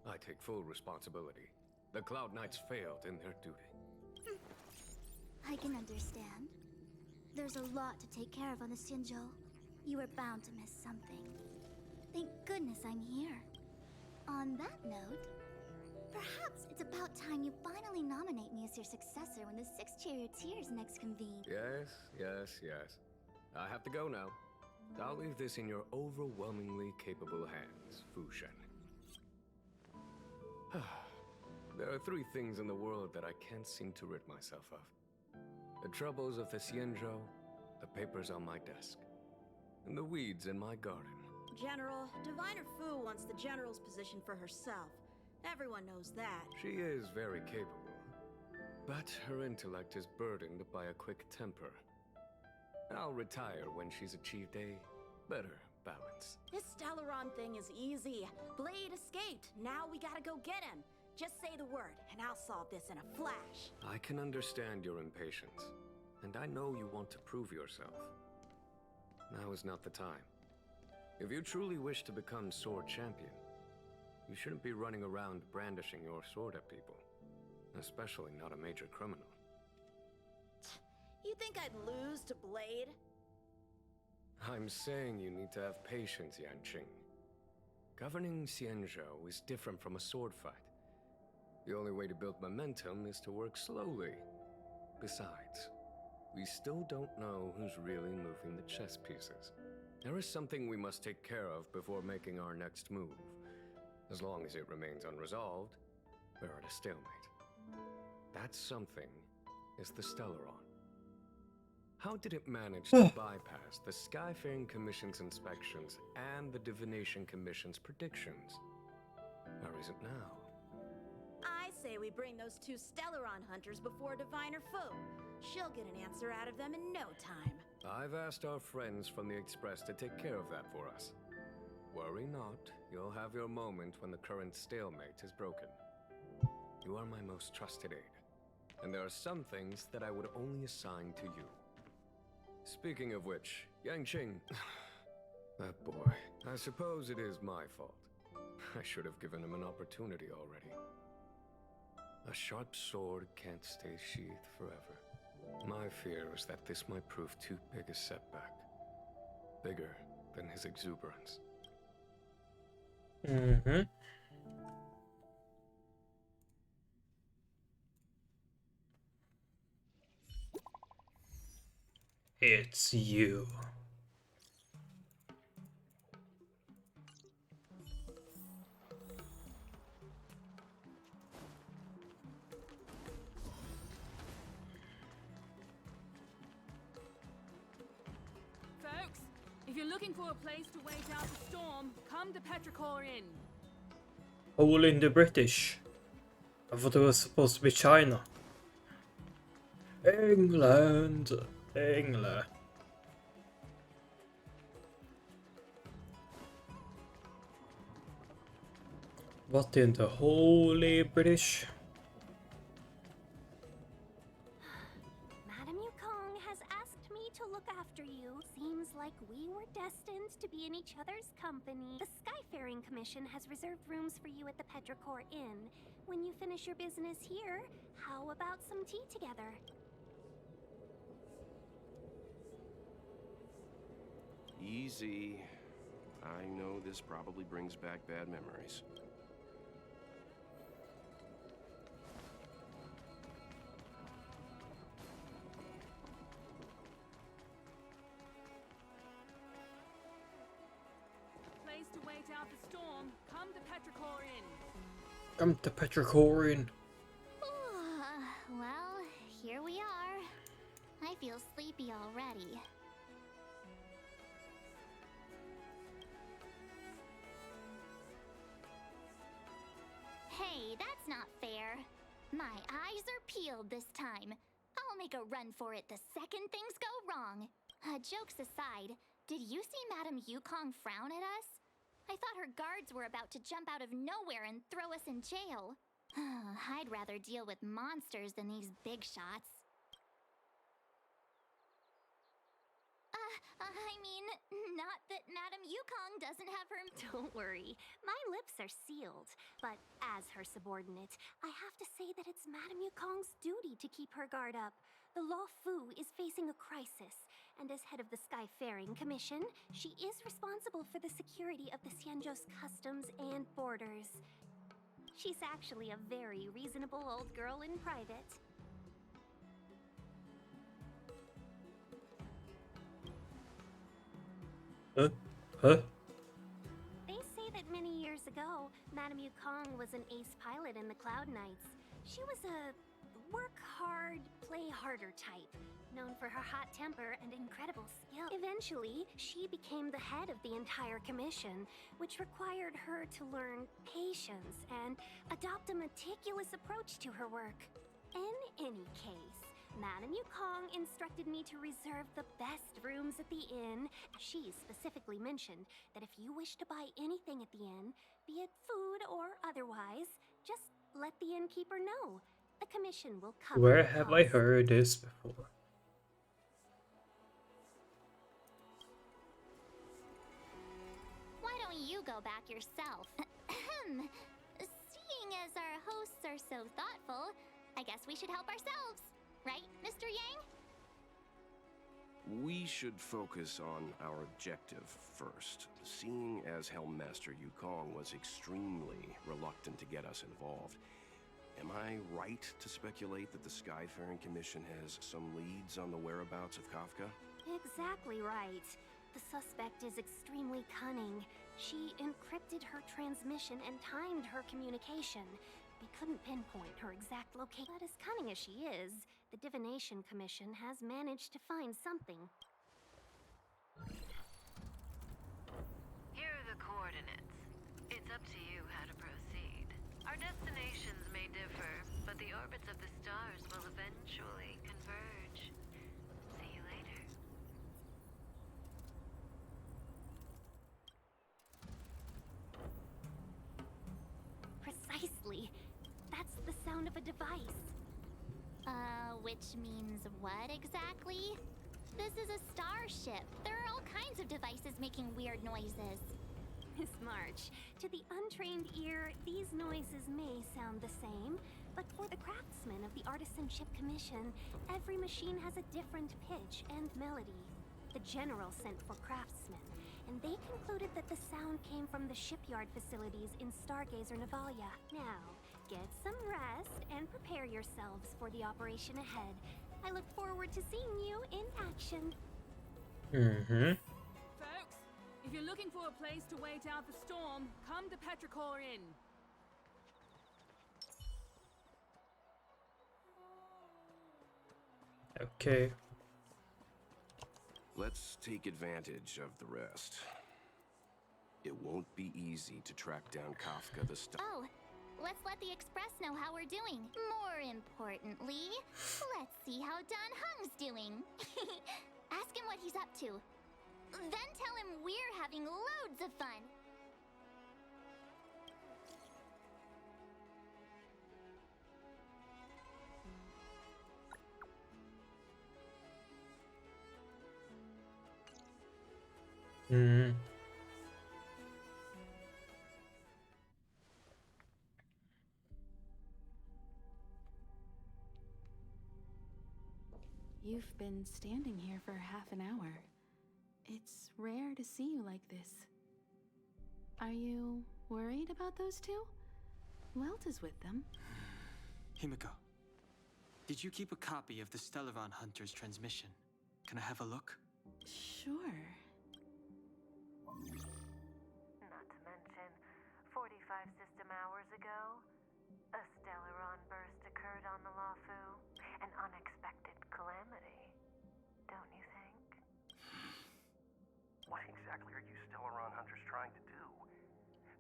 I take full responsibility. The Cloud Knights failed in their duty. I can understand. There's a lot to take care of on the Xinzhou. You were bound to miss something. Thank goodness I'm here. On that note, perhaps it's about time you finally nominate me as your successor when the Six Charioteers next convene. Yes. I have to go now. I'll leave this in your overwhelmingly capable hands, Fu Shen. There are three things in the world that I can't seem to rid myself of. The troubles of the Xianzhou, the papers on my desk, and the weeds in my garden. General, Diviner Fu wants the General's position for herself. Everyone knows that. She is very capable, but her intellect is burdened by a quick temper. I'll retire when she's achieved a better balance. This Stellaron thing is easy. Blade escaped. Now we gotta go get him. Just say the word, and I'll solve this in a flash. I can understand your impatience, and I know you want to prove yourself. Now is not the time. If you truly wish to become Sword Champion, you shouldn't be running around brandishing your sword at people. Especially not a major criminal. You think I'd lose to Blade? I'm saying you need to have patience, Yanqing. Governing Xianzhou is different from a sword fight. The only way to build momentum is to work slowly. Besides, we still don't know who's really moving the chess pieces. There is something we must take care of before making our next move. As long as it remains unresolved, we're at a stalemate. That something is the Stellaron. How did it manage to bypass the Skyfaring Commission's inspections and the Divination Commission's predictions? Or is it now? I say we bring those two Stellaron hunters before Diviner Fu. She'll get an answer out of them in no time. I've asked our friends from the Express to take care of that for us. Worry not, you'll have your moment when the current stalemate is broken. You are my most trusted aide, and there are some things that I would only assign to you. Speaking of which, Yanqing... that boy. I suppose it is my fault. I should have given him an opportunity already. A sharp sword can't stay sheathed forever. My fear is that this might prove too big a setback. Bigger than his exuberance. Mm-hmm. It's you. Folks, if you're looking for a place to wait out the storm, come to Petrichor Inn. All in the British. I thought it was supposed to be China. England. England. What in the holy British? Madame Yukong has asked me to look after you. Seems like we were destined to be in each other's company. The Skyfaring Commission has reserved rooms for you at the Petrichor Inn. When you finish your business here, how about some tea together? Easy. I know this probably brings back bad memories. Place to wait out the storm. Come to Petrichor Inn. Come to Petrichor Inn. Well, here we are. I feel sleepy already. Hey, that's not fair. My eyes are peeled this time. I'll make a run for it the second things go wrong. Jokes aside, did you see Madame Yukong frown at us? I thought her guards were about to jump out of nowhere and throw us in jail. I'd rather deal with monsters than these big shots. I mean, not that Madame Yukong doesn't have her... Don't worry, my lips are sealed. But as her subordinate, I have to say that it's Madame Yukong's duty to keep her guard up. The Law Fu is facing a crisis, and as head of the Skyfaring Commission, she is responsible for the security of the Xianzhou's customs and borders. She's actually a very reasonable old girl in private. Huh? They say that many years ago, Madame Yukong was an ace pilot in the Cloud Knights. She was a work hard, play harder type, known for her hot temper and incredible skill. Eventually, she became the head of the entire commission, which required her to learn patience and adopt a meticulous approach to her work. In any case, Madame Yukong instructed me to reserve the best rooms at the inn. She specifically mentioned that if you wish to buy anything at the inn, be it food or otherwise, just let the innkeeper know. The commission will cover Where the have I cost. heard this before? Why don't you go back yourself? Seeing as our hosts are so thoughtful, I guess we should help ourselves. Right, Mr. Yang? We should focus on our objective first. Seeing as Helmmaster Yukong was extremely reluctant to get us involved, am I right to speculate that the Skyfaring Commission has some leads on the whereabouts of Kafka? Exactly right. The suspect is extremely cunning. She encrypted her transmission and timed her communication. We couldn't pinpoint her exact location. But as cunning as she is, the Divination Commission has managed to find something. Here are the coordinates. It's up to you how to proceed. Our destinations may differ, but the orbits of the stars will eventually converge. See you later. Precisely. That's the sound of a device. Which means what exactly? This is a starship. There are all kinds of devices making weird noises. Miss March, to the untrained ear, these noises may sound the same, but for the craftsmen of the Artisanship Commission, every machine has a different pitch and melody. The General sent for craftsmen, and they concluded that the sound came from the shipyard facilities in Stargazer Navalia. Now, get some rest and prepare yourselves for the operation ahead. I look forward to seeing you in action. Folks, if you're looking for a place to wait out the storm, come to Petrichor Inn. Okay. Let's take advantage of the rest. It won't be easy to track down Kafka the Star. Oh, let's let the Express know how we're doing. More importantly, let's see how Don Hung's doing. Ask him what he's up to. Then tell him we're having loads of fun. Hmm. You've been standing here for half an hour. It's rare to see you like this. Are you worried about those two? Welt is with them. Himiko, did you keep a copy of the Stellaron Hunter's transmission? Can I have a look? Sure. Not to mention, 45 system hours ago, a Stellaron burst occurred on the Lafu. An unexpected calamity, don't you think? What exactly are you Stellaron hunters trying to do?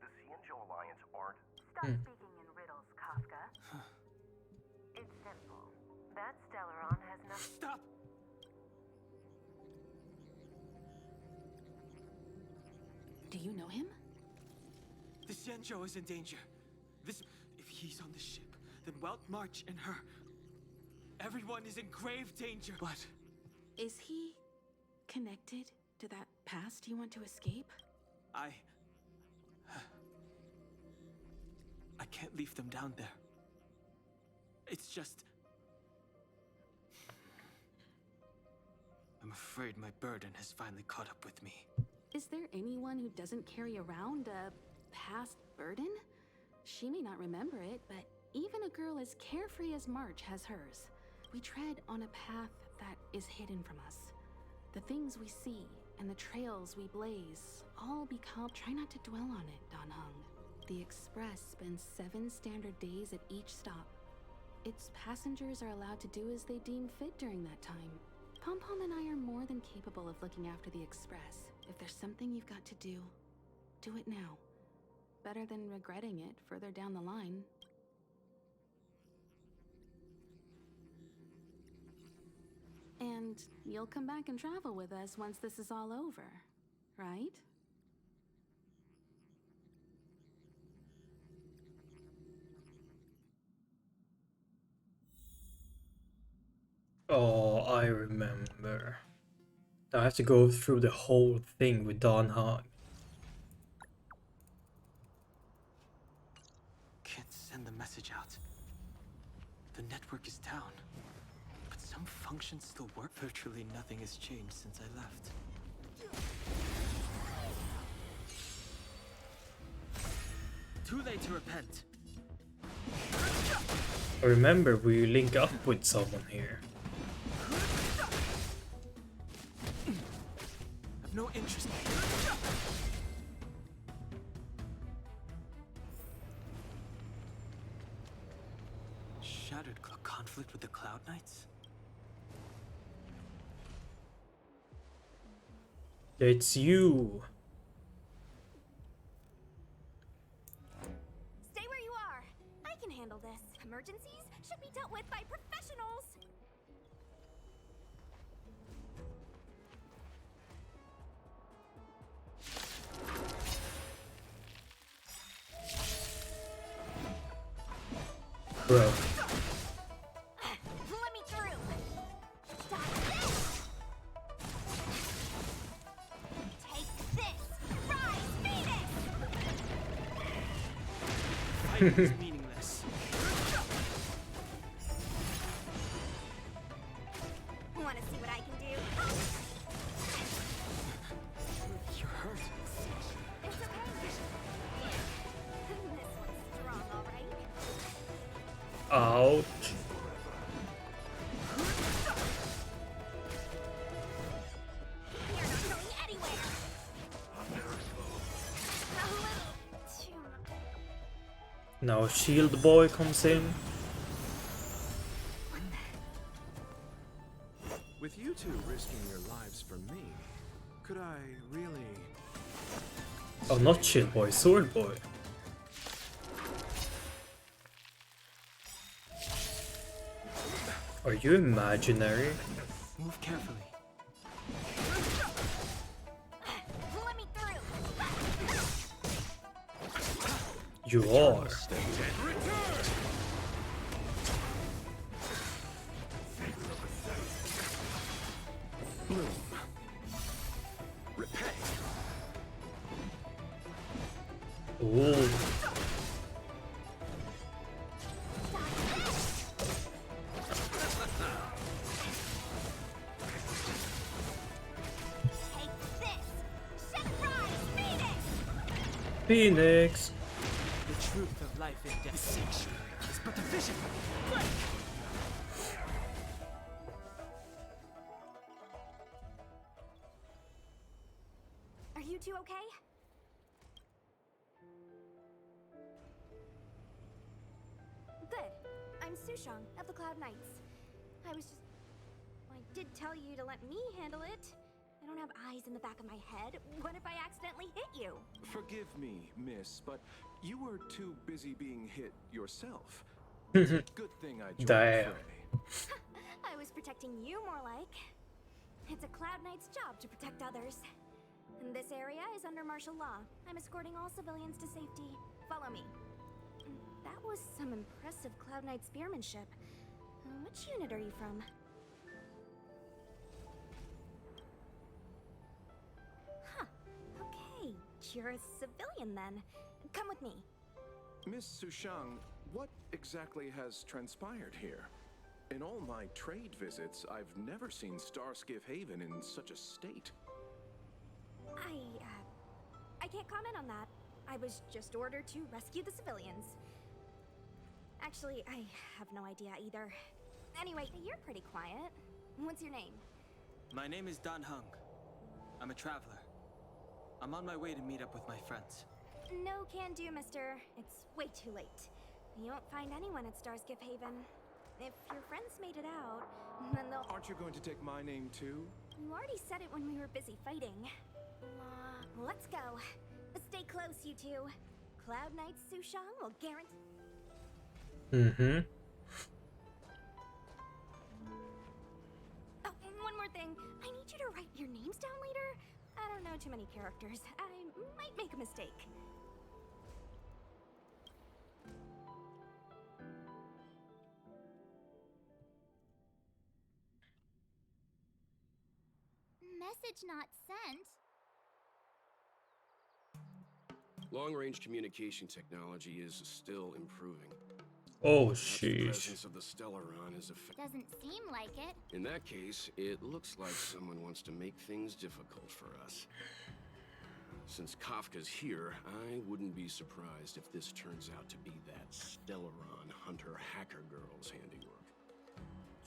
The Cienjo Alliance aren't... Stop speaking in riddles, Kafka. It's simple. That Stellaron has nothing... Stop! Do you know him? The Xianzhou is in danger. If he's on the ship, then Welt, March, and her... Everyone is in grave danger. But... Is he connected to that past you want to escape? I can't leave them down there. It's just... I'm afraid my burden has finally caught up with me. Is there anyone who doesn't carry around a past burden? She may not remember it, but even a girl as carefree as March has hers. We tread on a path that is hidden from us. The things we see and the trails we blaze all become... Try not to dwell on it, Dan Heng. The Express spends 7 standard days at each stop. Its passengers are allowed to do as they deem fit during that time. Pom-Pom and I are more than capable of looking after the Express. If there's something you've got to do it now. Better than regretting it further down the line. And you'll come back and travel with us once this is all over, right? Oh, I remember. I have to go through the whole thing with Dan Heng. Can't send the message out. The network is down. But some functions still work. Virtually nothing has changed since I left. Too late to repent. I remember we link up with someone here. I've no interest. Shattered conflict with the Cloud Knights? It's you. Stay where you are. I can handle this. Emergencies should be dealt with by professionals. Bro. Let me through. Stop this. Take this. Rise, Phoenix. Fighting is meaningless. Want to see what I can do? You're hurt. It's okay. This one's strong, all right. Ouch. You're not going anywhere. A little too much. Now Shield Boy comes in. With you two risking your lives for me, could I really... Oh, not Shield Boy, Sword Boy. Are you imaginary? Move carefully. Let me through. You are. Bloom. Repay. Ooh. Phoenix. The truth of life and death sanctuary is but a vision. Are you two okay? Good. I'm Sushang of the Cloud Knights. I did tell you to let me handle it. I don't have eyes in the back of my head. What if I accidentally hit you? Forgive me, miss, but you were too busy being hit yourself. Good thing I joined the Damn. fray. I was protecting you more like. It's a Cloud Knight's job to protect others. And this area is under martial law. I'm escorting all civilians to safety. Follow me. That was some impressive Cloud Knight spearmanship. Which unit are you from? Huh. Okay. You're a civilian then. Come with me. Miss Sushang, what exactly has transpired here? In all my trade visits, I've never seen Starskiff Haven in such a state. I can't comment on that. I was just ordered to rescue the civilians. Actually, I have no idea either. Anyway, you're pretty quiet. What's your name? My name is Dan Hung. I'm a traveler. I'm on my way to meet up with my friends. No can do, mister. It's way too late. You won't find anyone at Starskiff Haven. If your friends made it out, then they'll... Aren't you going to take my name too? You already said it when we were busy fighting. Let's go. Stay close, you two. Cloud Knight Sushang will guarantee... Oh, and one more thing. I need you to write your names down later. I don't know too many characters. I might make a mistake. Message not sent. Long-range communication technology is still improving. Oh, The sheesh. presence of the Stellaron is Doesn't seem like it. In that case, it looks like someone wants to make things difficult for us. Since Kafka's here, I wouldn't be surprised if this turns out to be that Stellaron hunter hacker girl's handiwork.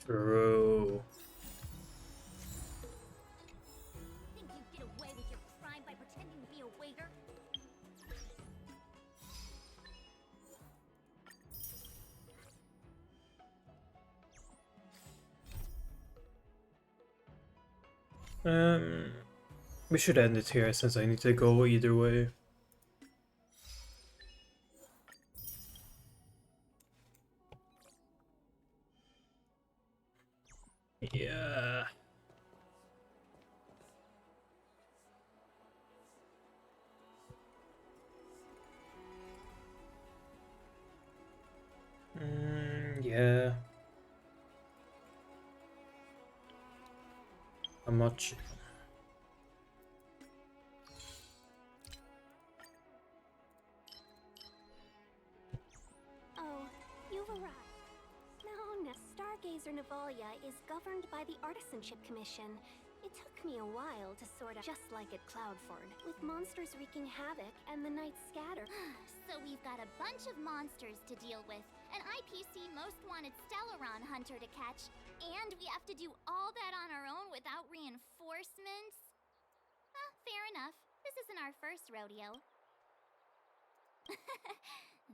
True. Think you get away with your crime by pretending to be a waiter? We should end it here since I need to go either way. Yeah. Yeah. How much? Oh, you've arrived. No, Stargazer Navalia is governed by the Artisanship Commission. It took me a while to sort out, just like at Cloudford, with monsters wreaking havoc and the night scatter. So we've got a bunch of monsters to deal with, an IPC most wanted Stellaron hunter to catch, and we have to do all that on our own without reinforcements? Fair enough. This isn't our first rodeo.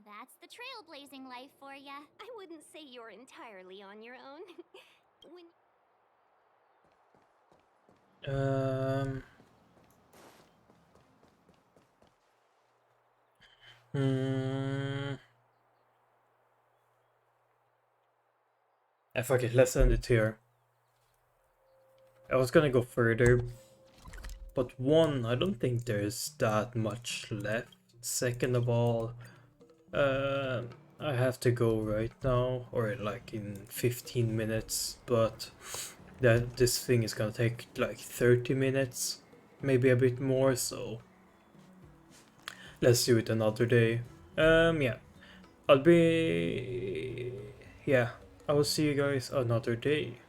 That's the trailblazing life for ya. I wouldn't say you're entirely on your own. When... Fuck it, let's end it here. I was gonna go further, but one, I don't think there's that much left. Second of all, I have to go right now, or like in 15 minutes, but this thing is gonna take like 30 minutes, maybe a bit more, so let's do it another day. Yeah. I'll be... Yeah, I will see you guys another day.